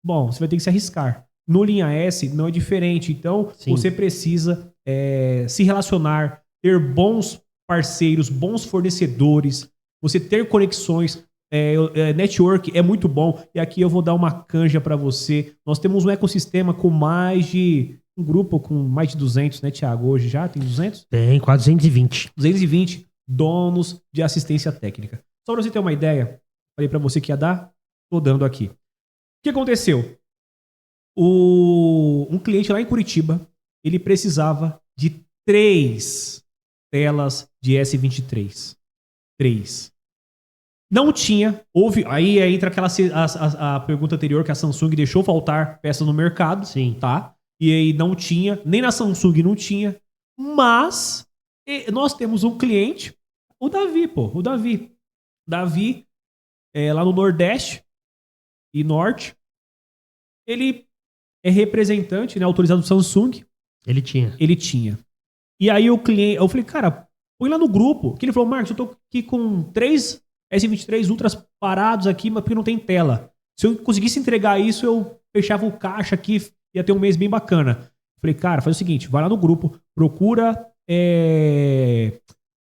Bom, você vai ter que se arriscar. No linha S não é diferente. Então, você precisa se relacionar, ter bons parceiros, bons fornecedores, você ter conexões. Network é muito bom. E aqui eu vou dar uma canja para você. Nós temos um ecossistema com um grupo com mais de 200, né, Thiago? Hoje já tem 200? Tem, quase 220. 220 donos de assistência técnica. Só para você ter uma ideia, falei para você que ia dar, tô dando aqui. O que aconteceu? Um cliente lá em Curitiba, ele precisava de 3 telas de S23. 3. Não tinha, aí entra a pergunta anterior que a Samsung deixou faltar peças no mercado, tá? E aí não tinha, nem na Samsung não tinha, mas nós temos um cliente, o Davi, Davi, lá no Nordeste e Norte, ele é representante, né, autorizado do Samsung. Ele tinha. E aí o cliente, eu falei, cara, põe lá no grupo, que ele falou, Marcos, eu tô aqui com 3 S23 Ultras parados aqui, mas porque não tem tela. Se eu conseguisse entregar isso, eu fechava o caixa aqui, ia ter um mês bem bacana. Falei, cara, faz o seguinte, vai lá no grupo, procura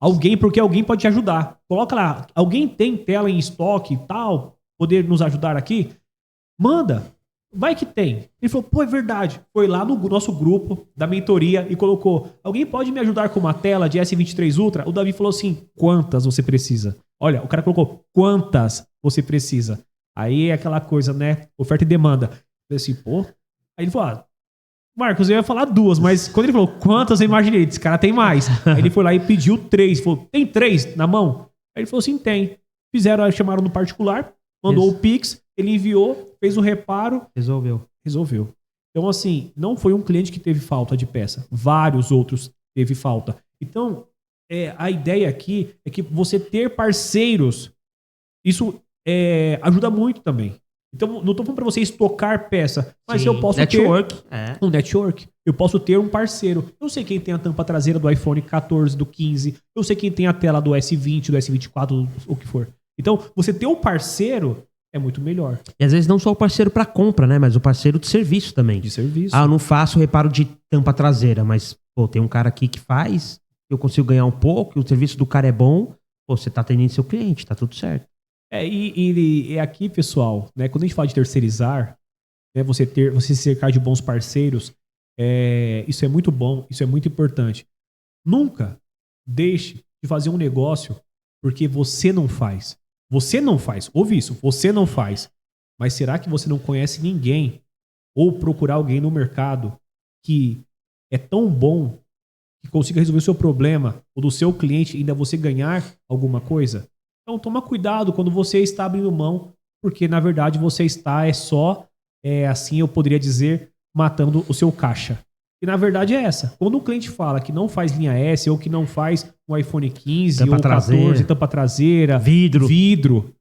alguém, porque alguém pode te ajudar. Coloca lá, alguém tem tela em estoque e tal, poder nos ajudar aqui? Manda, vai que tem. Ele falou, pô, é verdade. Foi lá no nosso grupo da mentoria e colocou, alguém pode me ajudar com uma tela de S23 Ultra? O Davi falou assim, quantas você precisa? Olha, o cara colocou quantas você precisa. Aí é aquela coisa, né? Oferta e demanda. Eu falei assim, pô. Aí ele falou, Marcos, eu ia falar 2, mas quando ele falou quantas, eu imaginei, esse cara tem mais. Aí ele foi lá e pediu 3. Falou, tem 3 na mão? Aí ele falou assim, tem. Chamaram no particular, mandou o Pix, ele enviou, fez o reparo. Resolveu. Então, assim, não foi um cliente que teve falta de peça. Vários outros teve falta. Então, a ideia aqui é que você ter parceiros, isso ajuda muito também. Então, não tô falando para você estocar peça, mas Sim, eu posso network, ter um network. Eu posso ter um parceiro. Eu sei quem tem a tampa traseira do iPhone 14, do 15. Eu sei quem tem a tela do S20, do S24, o que for. Então, você ter um parceiro é muito melhor. E às vezes não só o parceiro para compra, né? Mas o parceiro de serviço também. De serviço. Ah, eu não faço reparo de tampa traseira, mas, pô, tem um cara aqui que faz, eu consigo ganhar um pouco, e o serviço do cara é bom, pô, você tá atendendo seu cliente, tá tudo certo. E aqui, pessoal, né, quando a gente fala de terceirizar, né, você se cercar de bons parceiros, isso é muito bom, isso é muito importante. Nunca deixe de fazer um negócio porque você não faz. Você não faz. Ouve isso, você não faz. Mas será que você não conhece ninguém ou procurar alguém no mercado que é tão bom que consiga resolver o seu problema ou do seu cliente e ainda você ganhar alguma coisa? Então toma cuidado quando você está abrindo mão, porque na verdade você está assim eu poderia dizer, matando o seu caixa. E na verdade é essa. Quando o cliente fala que não faz linha S ou que não faz um iPhone 15 tampa ou 14, traseira, tampa traseira, vidro,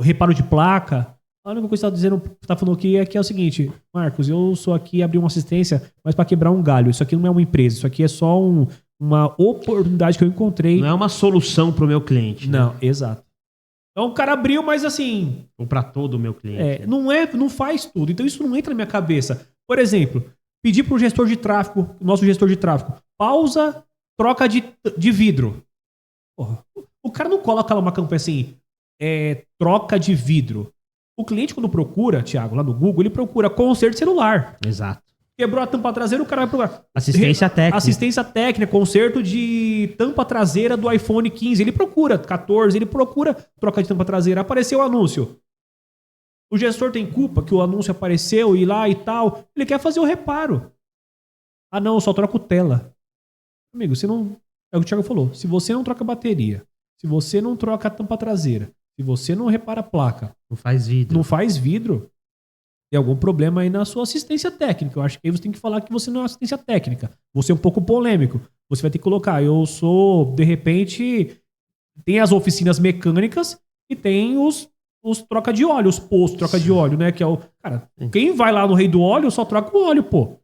reparo de placa, a única coisa que tá falando aqui é que é o seguinte: Marcos, eu sou aqui abrir uma assistência, mas para quebrar um galho. Isso aqui não é uma empresa, isso aqui é só uma oportunidade que eu encontrei. não é uma solução pro meu cliente. Não, exato. Então o cara abriu, mas assim, Ou para todo o meu cliente. não faz tudo. Então isso não entra na minha cabeça. Por exemplo, pedir pro gestor de tráfego, nosso gestor de tráfego, pausa, troca de vidro. Porra, o cara não coloca lá uma campanha assim, troca de vidro. O cliente, quando procura, Thiago, lá no Google, ele procura conserto de celular. Exato. Quebrou a tampa traseira, o cara vai procurar. Assistência técnica. Assistência técnica, conserto de tampa traseira do iPhone 15. Ele procura 14, ele procura troca de tampa traseira. Apareceu o anúncio. O gestor tem culpa que o anúncio apareceu e lá e tal. Ele quer fazer o reparo. Ah, não, eu só troco tela. Amigo, você não... É o que o Thiago falou. Se você não troca bateria, se você não troca a tampa traseira, se você não repara a placa, Não faz vidro. tem algum problema aí na sua assistência técnica. Eu acho que aí você tem que falar que você não é assistência técnica. Você é um pouco polêmico. Você vai ter que colocar, eu sou, de repente, tem as oficinas mecânicas e tem os troca de óleo, os postos troca de óleo, né? Que é o... Cara, quem vai lá no rei do óleo só troca o óleo, pô. O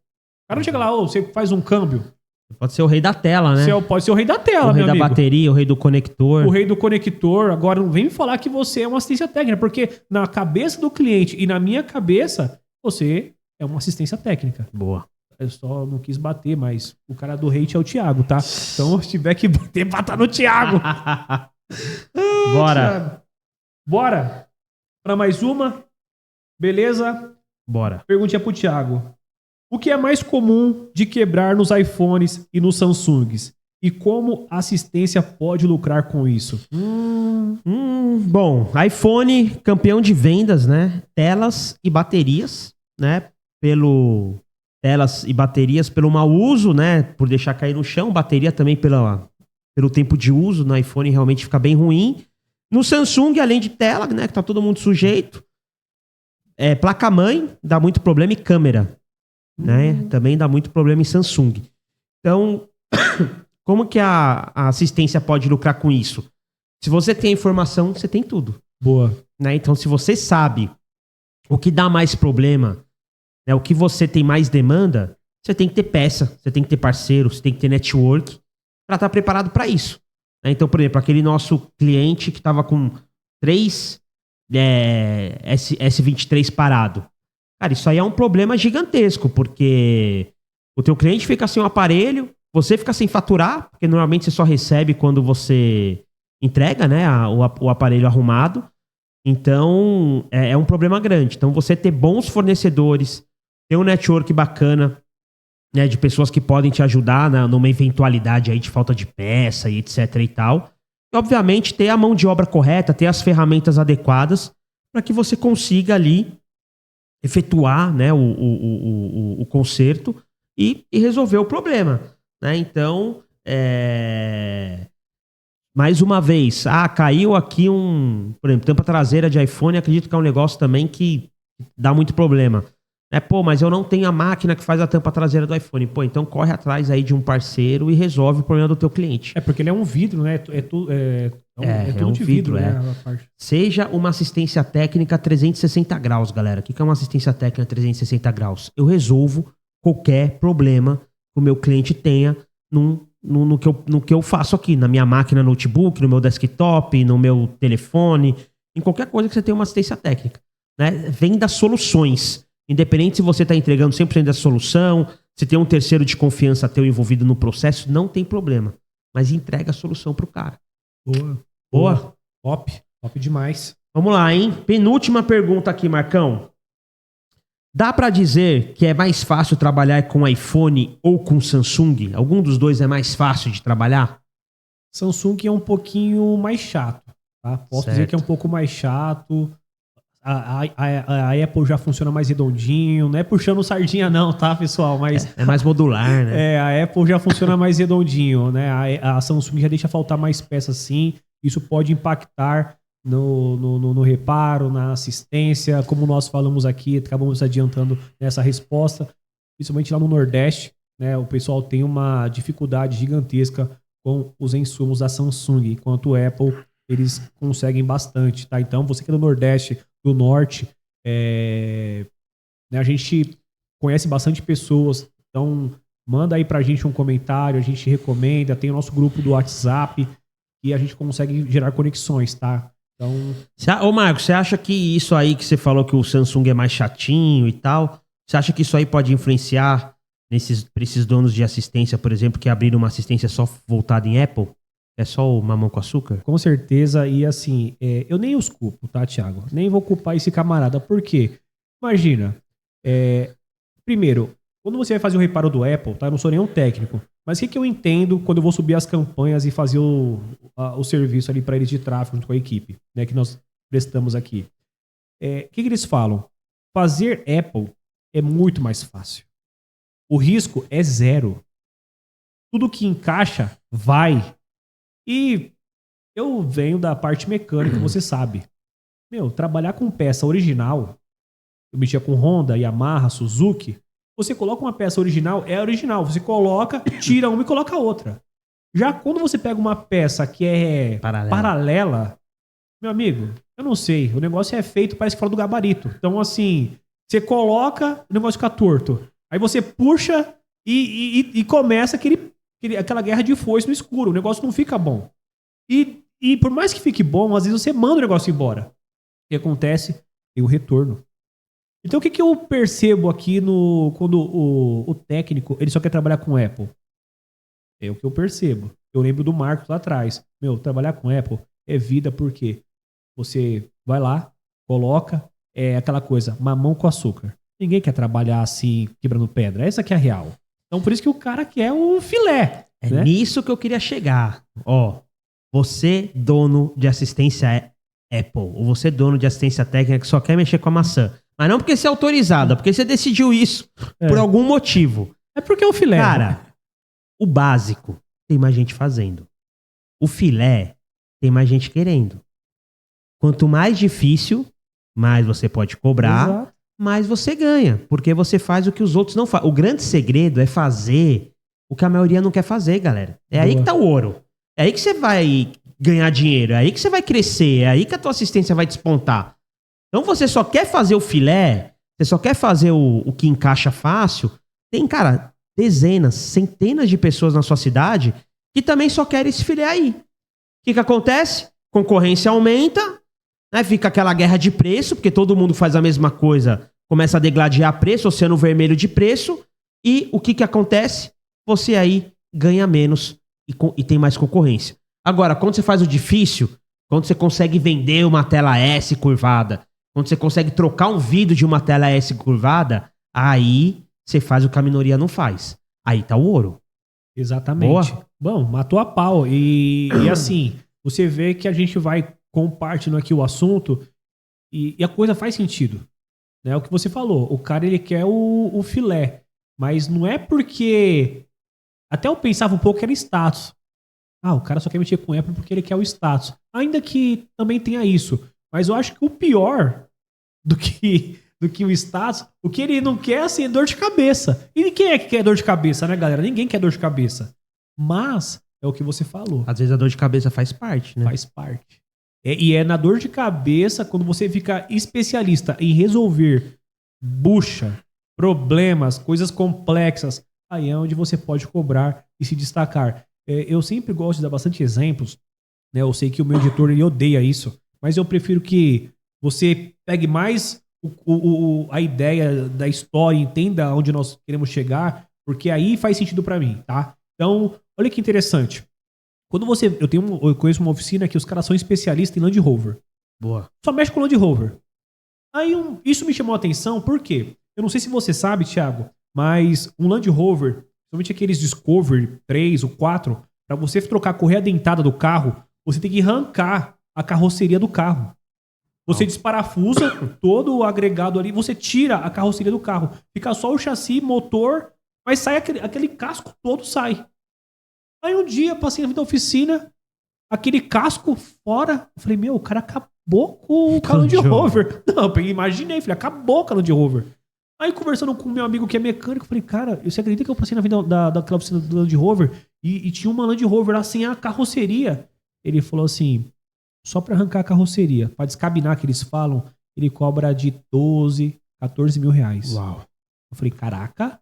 cara não chega lá, você faz um câmbio. Pode ser o rei da tela, né? Você pode ser o rei da tela, o rei meu da amigo. bateria, o rei do conector. O rei do conector. Agora, não vem me falar que você é uma assistência técnica, porque na cabeça do cliente e na minha cabeça, você é uma assistência técnica. Boa. Eu só não quis bater, mas o cara do hate é o Thiago, tá? Então, se tiver que bater, bata no Thiago. Bora. Thiago. Bora. Para mais uma. Beleza? Bora. Perguntinha pro Thiago. O que é mais comum de quebrar nos iPhones e nos Samsungs? E como a assistência pode lucrar com isso? Bom, iPhone, campeão de vendas, né? Telas e baterias, né? Telas e baterias pelo mau uso, né? Por deixar cair no chão. Bateria também pelo tempo de uso no iPhone realmente fica bem ruim. No Samsung, além de tela, né? Que tá todo mundo sujeito. Placa-mãe dá muito problema e câmera. Né? Também dá muito problema em Samsung. Então, como que a assistência pode lucrar com isso? Se você tem informação, você tem tudo. Boa. Né? Então, se você sabe o que dá mais problema, né? O que você tem mais demanda, você tem que ter peça, você tem que ter parceiro, você tem que ter network para estar preparado para isso. Né? Então, por exemplo, aquele nosso cliente que estava com 3 S23 parado. Cara, isso aí é um problema gigantesco, porque o teu cliente fica sem o aparelho, você fica sem faturar, porque normalmente você só recebe quando você entrega, né, o aparelho arrumado. Então, é um problema grande. Então, você ter bons fornecedores, ter um network bacana, né, de pessoas que podem te ajudar numa eventualidade aí de falta de peça e etc e tal. E, obviamente, ter a mão de obra correta, ter as ferramentas adequadas para que você consiga ali efetuar, né, o conserto e resolver o problema. Né? Então, mais uma vez, caiu aqui por exemplo, tampa traseira de iPhone, acredito que é um negócio também que dá muito problema. Mas eu não tenho a máquina que faz a tampa traseira do iPhone. Então corre atrás aí de um parceiro e resolve o problema do teu cliente. Porque ele é um vidro, né? Então, é tudo de vidro, né? A parte. Seja uma assistência técnica 360 graus, galera. O que é uma assistência técnica 360 graus? Eu resolvo qualquer problema que o meu cliente tenha no que eu faço aqui, na minha máquina notebook, no meu desktop, no meu telefone, em qualquer coisa que você tenha uma assistência técnica. Né? Vem das soluções. Independente se você está entregando 100% da solução, se tem um terceiro de confiança teu envolvido no processo, não tem problema. Mas entrega a solução pro cara. Boa? Top demais. Vamos lá, hein? Penúltima pergunta aqui, Marcão. Dá pra dizer que é mais fácil trabalhar com iPhone ou com Samsung? Algum dos dois é mais fácil de trabalhar? Samsung é um pouquinho mais chato, tá? Posso dizer que é um pouco mais chato. A Apple já funciona mais redondinho. Não é puxando sardinha não, tá, pessoal? Mas é mais modular, né? A Apple já funciona mais redondinho, né? A Samsung já deixa faltar mais peças, sim. Isso pode impactar no reparo, na assistência, como nós falamos aqui, acabamos adiantando nessa resposta, principalmente lá no Nordeste, né? O pessoal tem uma dificuldade gigantesca com os insumos da Samsung, enquanto o Apple, eles conseguem bastante, tá? Então, você que é do Nordeste, do Norte, né, a gente conhece bastante pessoas, então manda aí pra gente um comentário, a gente recomenda, tem o nosso grupo do WhatsApp e a gente consegue gerar conexões, tá? Então... Ô Marcos, você acha que isso aí que você falou que o Samsung é mais chatinho e tal, você acha que isso aí pode influenciar pra esses donos de assistência, por exemplo, que abriram uma assistência só voltada em Apple? É só o mamão com açúcar? Com certeza, e assim, eu nem os culpo, tá, Thiago? Nem vou culpar esse camarada, por quê? Imagina, primeiro, quando você vai fazer o reparo do Apple, tá? Eu não sou nenhum técnico, mas o que eu entendo quando eu vou subir as campanhas e fazer o serviço ali para eles de tráfego junto com a equipe, né, que nós prestamos aqui? O que eles falam? Fazer Apple é muito mais fácil. O risco é zero. Tudo que encaixa, vai. E eu venho da parte mecânica, você sabe. Trabalhar com peça original, eu mexia com Honda, Yamaha, Suzuki, você coloca uma peça original, é original. Você coloca, tira uma e coloca outra. Já quando você pega uma peça que é paralela, meu amigo, eu não sei, o negócio é feito, parece que fora do gabarito. Então, assim, você coloca, o negócio fica torto. Aí você puxa e começa aquela guerra de foice no escuro. O negócio não fica bom. E por mais que fique bom, às vezes você manda o negócio embora. O que acontece? Tem o retorno. Então o que eu percebo aqui quando o técnico ele só quer trabalhar com Apple? É o que eu percebo. Eu lembro do Marcos lá atrás. Trabalhar com Apple é vida porque você vai lá, coloca, aquela coisa, mamão com açúcar. Ninguém quer trabalhar assim, quebrando pedra. Essa que é a real. Então por isso que o cara quer o filé. É né? nisso que eu queria chegar. Ó, você, dono de assistência Apple, ou você, dono de assistência técnica que só quer mexer com a maçã. Mas não porque você é autorizado, é porque você decidiu isso por algum motivo. É porque é o filé. Cara, o básico tem mais gente fazendo. O filé tem mais gente querendo. Quanto mais difícil, mais você pode cobrar, Exato. mais você ganha. Porque você faz o que os outros não fazem. O grande segredo é fazer o que a maioria não quer fazer, galera. É aí que tá o ouro. É aí que você vai ganhar dinheiro. É aí que você vai crescer. É aí que a tua assistência vai despontar. Então você só quer fazer o filé, você só quer fazer o que encaixa fácil. Tem, cara, dezenas, centenas de pessoas na sua cidade que também só querem esse filé aí. O que acontece? Concorrência aumenta, né? Fica aquela guerra de preço, porque todo mundo faz a mesma coisa, começa a degladiar preço, oceano vermelho de preço. E o que acontece? Você aí ganha menos e tem mais concorrência. Agora, quando você faz o difícil, quando você consegue vender uma tela S curvada, quando você consegue trocar um vidro de uma tela S curvada, aí você faz o que a minoria não faz. Aí tá o ouro. Exatamente. Boa. Bom, matou a pau. E assim, você vê que a gente vai compartilhando aqui o assunto e a coisa faz sentido. Né? O que você falou, o cara ele quer o filé. Mas não é porque... Até eu pensava um pouco que era status. O cara só quer mexer com Apple porque ele quer o status. Ainda que também tenha isso. Mas eu acho que o pior do que o status, o que ele não quer assim, é dor de cabeça. E quem é que quer dor de cabeça, né, galera? Ninguém quer dor de cabeça. Mas é o que você falou. Às vezes a dor de cabeça faz parte, né? Faz parte. E é na dor de cabeça, quando você fica especialista em resolver bucha, problemas, coisas complexas, aí é onde você pode cobrar e se destacar. Eu sempre gosto de dar bastante exemplos, né? Eu sei que o meu editor ele odeia isso, mas eu prefiro que você pegue mais a ideia da história, entenda onde nós queremos chegar, porque aí faz sentido pra mim, tá? Então, olha que interessante. Quando eu conheço uma oficina que os caras são especialistas em Land Rover. Boa. Só mexe com Land Rover. Aí isso me chamou a atenção, por quê? Eu não sei se você sabe, Thiago, mas um Land Rover, principalmente aqueles Discovery 3 ou 4, para você trocar a correia dentada do carro, você tem que arrancar a carroceria do carro. Você desparafusa todo o agregado ali, você tira a carroceria do carro. Fica só o chassi, motor, mas sai aquele casco todo sai. Aí um dia, passei na vida da oficina, aquele casco fora. Eu falei, meu, o cara acabou com o Land Rover. Não, eu imaginei, falei, acabou com o Land Rover. Aí conversando com o meu amigo que é mecânico, eu falei, cara, você acredita que eu passei na vida daquela oficina do Land Rover e tinha uma Land Rover lá sem a carroceria? Ele falou assim, só pra arrancar a carroceria, pra descabinar que eles falam, ele cobra de 12, 14 mil reais. Uau. Eu falei, caraca,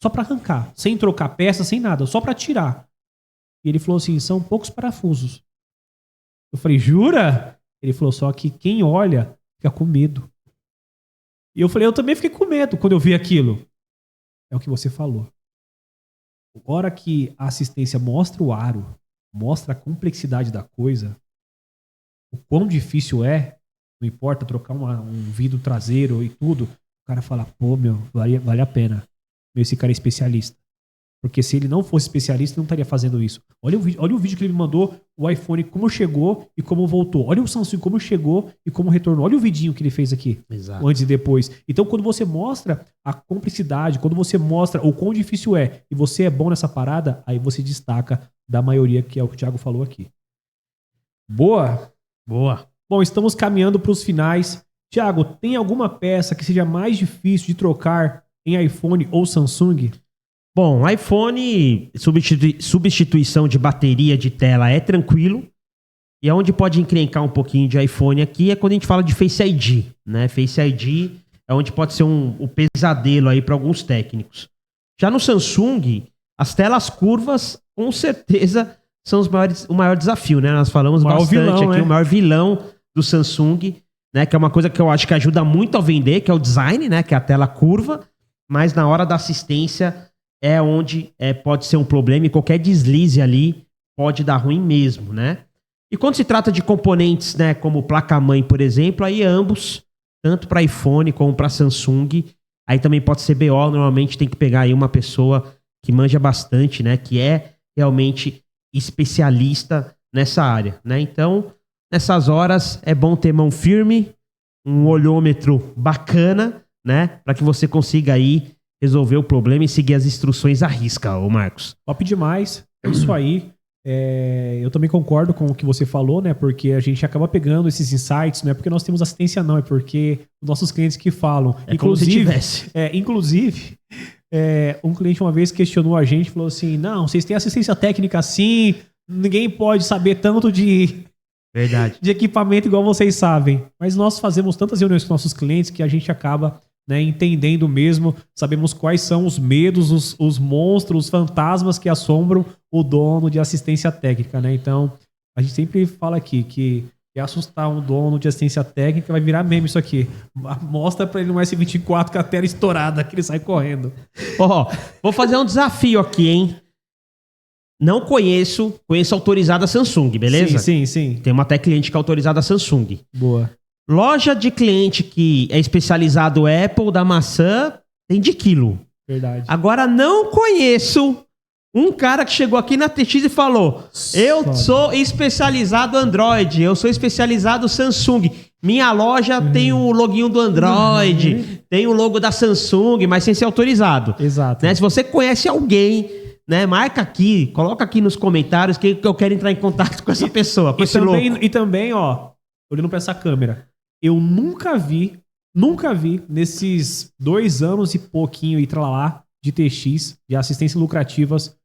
só pra arrancar, sem trocar peça, sem nada, só pra tirar. E ele falou assim, são poucos parafusos. Eu falei, jura? Ele falou, só que quem olha fica com medo. E eu falei, eu também fiquei com medo quando eu vi aquilo. É o que você falou. Agora que a assistência mostra o aro, mostra a complexidade da coisa, o quão difícil é, não importa trocar um vidro traseiro e tudo, o cara fala, pô, meu, vale a pena. Esse cara é especialista. Porque se ele não fosse especialista, ele não estaria fazendo isso. Olha o vídeo que ele me mandou, o iPhone como chegou e como voltou. Olha o Samsung como chegou e como retornou. Olha o vidinho que ele fez aqui, Exato. Antes e depois. Então, quando você mostra a complexidade, quando você mostra o quão difícil é e você é bom nessa parada, aí você destaca da maioria, que é o que o Thiago falou aqui. Boa? Boa. Bom, estamos caminhando para os finais. Thiago, tem alguma peça que seja mais difícil de trocar em iPhone ou Samsung? Bom, iPhone, substituição de bateria de tela é tranquilo. E onde pode encrencar um pouquinho de iPhone aqui é quando a gente fala de Face ID, né? Face ID é onde pode ser o pesadelo aí para alguns técnicos. Já no Samsung, as telas curvas, com certeza, são o maior desafio, né? Nós falamos bastante vilão, aqui, né? O maior vilão do Samsung, né? Que é uma coisa que eu acho que ajuda muito a vender, que é o design, né? Que é a tela curva. Mas na hora da assistência é onde pode ser um problema e qualquer deslize ali pode dar ruim mesmo, né? E quando se trata de componentes, né, como placa-mãe, por exemplo, aí ambos, tanto para iPhone como para Samsung, aí também pode ser BO, normalmente tem que pegar aí uma pessoa que manja bastante, né, que é realmente especialista nessa área, né? Então, nessas horas é bom ter mão firme, um olhômetro bacana, né, para que você consiga aí resolver o problema e seguir as instruções à risca, ô Marcos. Top demais. É isso aí. Eu também concordo com o que você falou, né? Porque a gente acaba pegando esses insights, não é porque nós temos assistência, não, é porque os nossos clientes que falam. É como se tivesse. Inclusive, um cliente uma vez questionou a gente, falou assim: não, vocês têm assistência técnica assim, ninguém pode saber tanto de equipamento igual vocês sabem. Mas nós fazemos tantas reuniões com nossos clientes que a gente acaba, né, entendendo mesmo, sabemos quais são os medos, os monstros, os fantasmas que assombram o dono de assistência técnica, né? Então, a gente sempre fala aqui que assustar um dono de assistência técnica vai virar meme isso aqui. Mostra pra ele no S24 com a tela estourada, que ele sai correndo. Ó, vou fazer um desafio aqui, hein? Não conheço autorizada Samsung, beleza? Sim. Tem uma até cliente que é autorizada Samsung. Boa. Loja de cliente que é especializado Apple, da maçã, tem de quilo. Verdade. Agora, não conheço um cara que chegou aqui na TX e falou: eu sou especializado Android, eu sou especializado Samsung. Minha loja tem o loginho do Android, tem o logo da Samsung, mas sem ser autorizado. Exato. Né? Se você conhece alguém, né, marca aqui, coloca aqui nos comentários que eu quero entrar em contato com essa pessoa, com esse louco. E também, ó, olhando pra essa câmera, eu nunca vi, nesses 2 anos e pouquinho e tralalá de TX, de assistência lucrativas,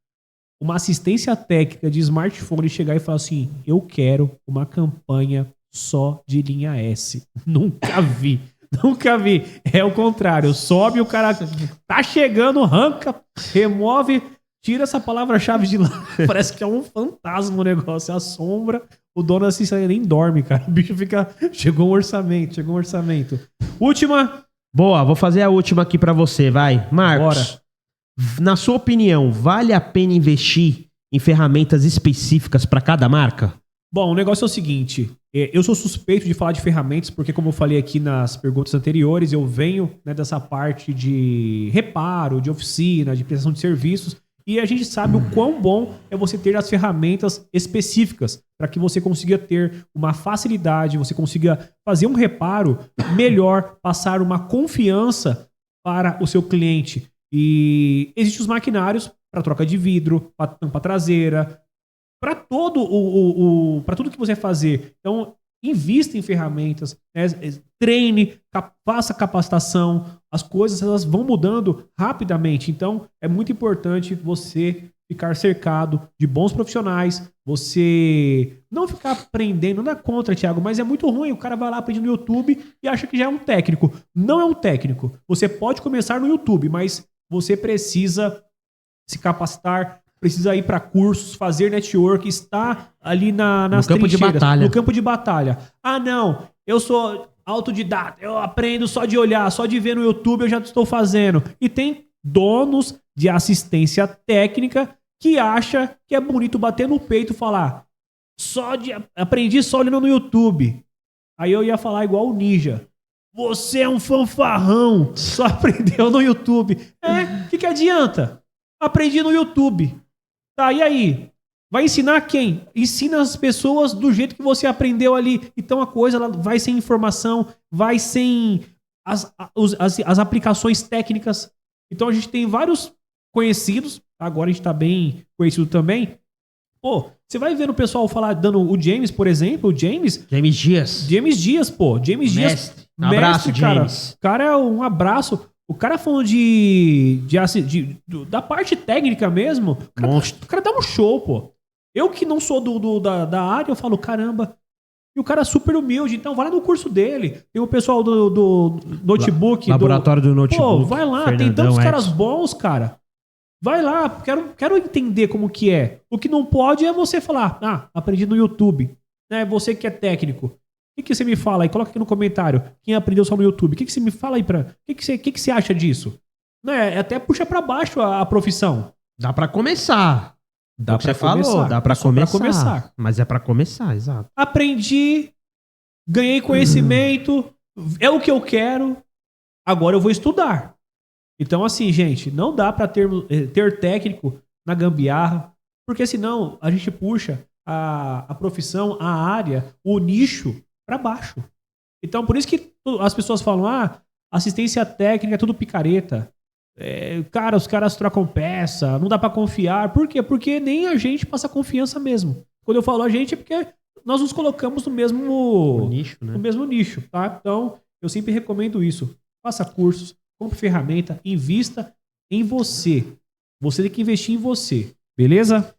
uma assistência técnica de smartphone chegar e falar assim, eu quero uma campanha só de linha S. Nunca vi. Nunca vi. É o contrário. Sobe, o cara tá chegando, arranca, remove, tira essa palavra-chave de lá. Parece que é um fantasma o negócio. Assombra. O dono assim nem dorme, cara. O bicho fica... Chegou um orçamento. Última. Boa, vou fazer a última aqui pra você, vai. Marcos, Bora. Na sua opinião, vale a pena investir em ferramentas específicas pra cada marca? Bom, o negócio é o seguinte, eu sou suspeito de falar de ferramentas, porque como eu falei aqui nas perguntas anteriores, eu venho, né, dessa parte de reparo, de oficina, de prestação de serviços, e a gente sabe o quão bom é você ter as ferramentas específicas para que você consiga ter uma facilidade, você consiga fazer um reparo melhor, passar uma confiança para o seu cliente. E existem os maquinários para troca de vidro, para tampa traseira, para para tudo que você fazer. Então, invista em ferramentas, né? Treine, faça capacitação. As coisas elas vão mudando rapidamente. Então, é muito importante você ficar cercado de bons profissionais. Você não ficar aprendendo, não é contra, Thiago, mas é muito ruim. O cara vai lá aprender no YouTube e acha que já é um técnico. Não é um técnico. Você pode começar no YouTube, mas você precisa se capacitar, precisa ir para cursos, fazer network, estar ali nas campo de batalha. no campo de batalha. Ah, não, eu sou autodidata, eu aprendo só de olhar, só de ver no YouTube eu já estou fazendo. E tem donos de assistência técnica que acha que é bonito bater no peito e falar aprendi só olhando no YouTube. Aí eu ia falar igual o Ninja. Você é um fanfarrão, só aprendeu no YouTube. O que adianta? Aprendi no YouTube. Tá, e aí? Vai ensinar quem? Ensina as pessoas do jeito que você aprendeu ali. Então a coisa ela vai sem informação, vai sem as aplicações técnicas. Então a gente tem vários conhecidos, agora a gente tá bem conhecido também. Pô, você vai vendo o pessoal falar, dando o James, por exemplo, o James Dias. James Dias. Abraço, cara. James. Cara, é um abraço. O cara falando da parte técnica mesmo, o cara dá um show, pô. Eu que não sou da área, eu falo, caramba. E o cara é super humilde, então vai lá no curso dele. Tem o pessoal do notebook. Laboratório do notebook. Pô, vai lá, Fernandão, tem tantos caras bons, cara. Vai lá, quero entender como que é. O que não pode é você falar, aprendi no YouTube. Né? Você que é técnico. O que você me fala aí? Coloca aqui no comentário. Quem aprendeu só no YouTube. O que você me fala aí pra... O que você acha disso? Né? Até puxa pra baixo a profissão. Dá pra começar. Dá pra começar. Dá pra começar. Mas é pra começar, exato. Aprendi, ganhei conhecimento, é o que eu quero, agora eu vou estudar. Então, assim, gente, não dá pra ter técnico na gambiarra, porque senão a gente puxa a profissão, a área, o nicho pra baixo. Então, por isso que as pessoas falam, assistência técnica é tudo picareta. Cara, os caras trocam peça, não dá pra confiar. Por quê? Porque nem a gente passa confiança mesmo. Quando eu falo a gente é porque nós nos colocamos no mesmo nicho, né? No mesmo nicho, tá? Então, eu sempre recomendo isso. Faça cursos, compre ferramenta, invista em você. Você tem que investir em você. Beleza?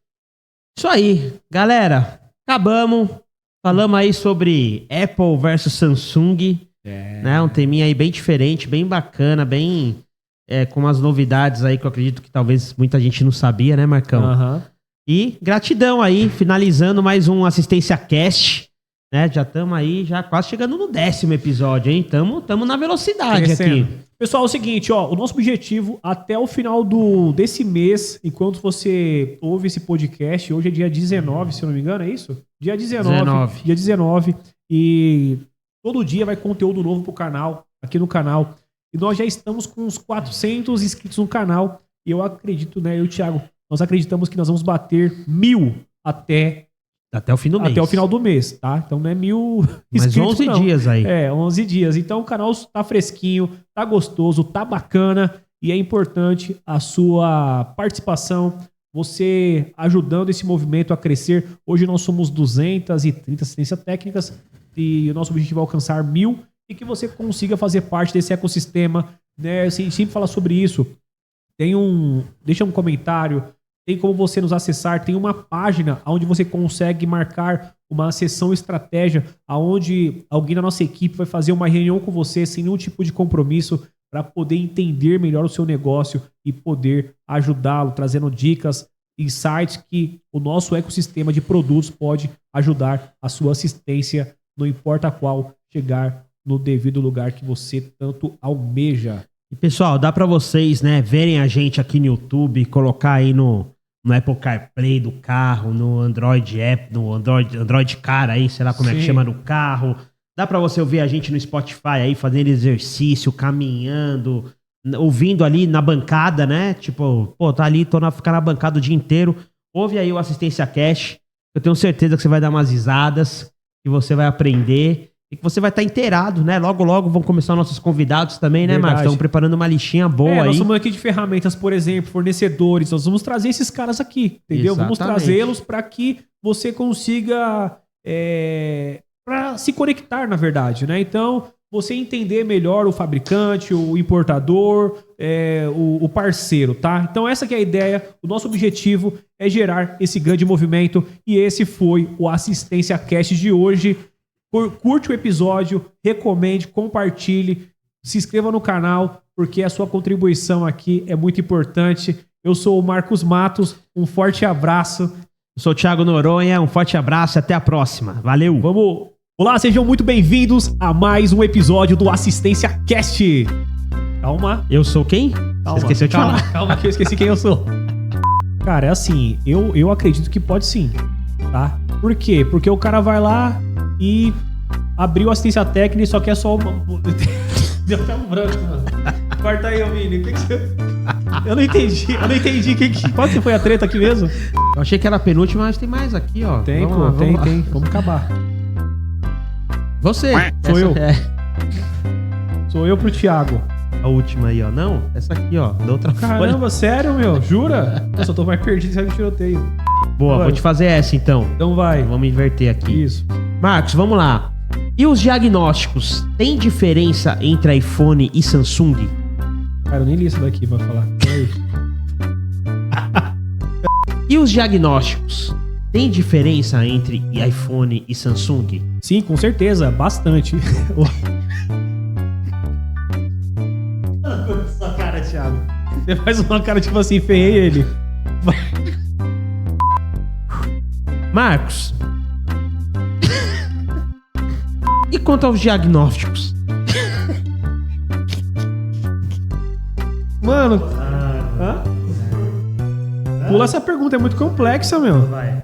Isso aí. Galera, acabamos. Falamos aí sobre Apple versus Samsung. Né? Um teminha aí bem diferente, bem bacana, bem... com umas novidades aí que eu acredito que talvez muita gente não sabia, né, Marcão? Uhum. E gratidão aí, finalizando mais um Assistência Cast, né? Já estamos aí, já quase chegando no 10º episódio, hein? Tamo na velocidade Crescendo. aqui. Pessoal, é o seguinte, o nosso objetivo até o final desse mês, enquanto você ouve esse podcast, hoje é dia 19, se eu não me engano, é isso? Dia 19. Dia 19. E todo dia vai conteúdo novo pro canal, aqui no canal. E nós já estamos com uns 400 inscritos no canal. E eu acredito, né, eu e o Thiago, nós acreditamos que nós vamos bater 1000 até o fim do mês. Até o final do mês, tá? Então não é 1000 inscritos, mas 11 dias aí. 11 dias. Então o canal tá fresquinho, tá gostoso, tá bacana. E é importante a sua participação, você ajudando esse movimento a crescer. Hoje nós somos 230 assistências técnicas e o nosso objetivo é alcançar 1000. E que você consiga fazer parte desse ecossistema, né? Eu sempre falo sobre isso. Deixa um comentário, tem como você nos acessar, tem uma página onde você consegue marcar uma sessão estratégia, onde alguém da nossa equipe vai fazer uma reunião com você sem nenhum tipo de compromisso para poder entender melhor o seu negócio e poder ajudá-lo, trazendo dicas, insights que o nosso ecossistema de produtos pode ajudar a sua assistência, não importa qual, chegar no devido lugar que você tanto almeja. E pessoal, dá pra vocês, né, verem a gente aqui no YouTube, colocar aí no Apple CarPlay do carro, no Android App, no Android Car aí, sei lá como é que chama no carro. Dá pra você ouvir a gente no Spotify aí, fazendo exercício, caminhando, ouvindo ali na bancada, né? Tipo, pô, tá ali, ficar na bancada o dia inteiro. Ouve aí o Assistência Cash. Eu tenho certeza que você vai dar umas risadas, que você vai aprender e que você vai estar inteirado, né? Logo, logo vão começar nossos convidados também, né, Marcos? Estamos preparando uma listinha boa aí. Nós estamos aqui de ferramentas, por exemplo, fornecedores. Nós vamos trazer esses caras aqui, entendeu? Exatamente. Vamos trazê-los para que você consiga para se conectar, na verdade, né? Então, você entender melhor o fabricante, o importador, o parceiro, tá? Então, essa que é a ideia. O nosso objetivo é gerar esse grande movimento e esse foi o Assistência Cast de hoje. Curte o episódio, recomende, compartilhe, se inscreva no canal, porque a sua contribuição aqui é muito importante. Eu sou o Marcos Matos, um forte abraço. Eu sou o Thiago Noronha, um forte abraço e até a próxima. Valeu! Vamos! Olá, sejam muito bem-vindos a mais um episódio do Assistência Cast. Calma. Eu sou quem? Calma. Você esqueceu de falar. Calma que eu esqueci quem eu sou. Cara, é assim, eu acredito que pode sim, tá? Por quê? Porque o cara vai lá e abriu assistência técnica e só quer só uma... Deu até um branco, mano. Corta aí, Vini. O que você... Eu não entendi. Qual que foi a treta aqui mesmo? Eu achei que era a penúltima, mas tem mais aqui, ó. Tem, vamos pô, lá, tem, vamos lá. tem. Vamos acabar. Você. Sou eu. É Sou eu pro Thiago. a última aí, ó. Não, essa aqui, ó. Da outra Caramba, folha. sério, meu? Jura? Nossa, eu tô mais perdido que tiroteio. Boa, Vai. vou te fazer essa então. Então vai. Vamos inverter aqui. Isso. Marcos, vamos lá. E os diagnósticos? Tem diferença entre iPhone e Samsung? Cara, eu nem li isso daqui pra falar. Peraí. E os diagnósticos? Tem diferença entre iPhone e Samsung? Sim, com certeza. Bastante. Sua cara, Thiago. Você faz uma cara tipo assim, ferrei ele. Marcos. E quanto aos diagnósticos? Mano. Hã? Pula essa pergunta, é muito complexa, meu. Vai.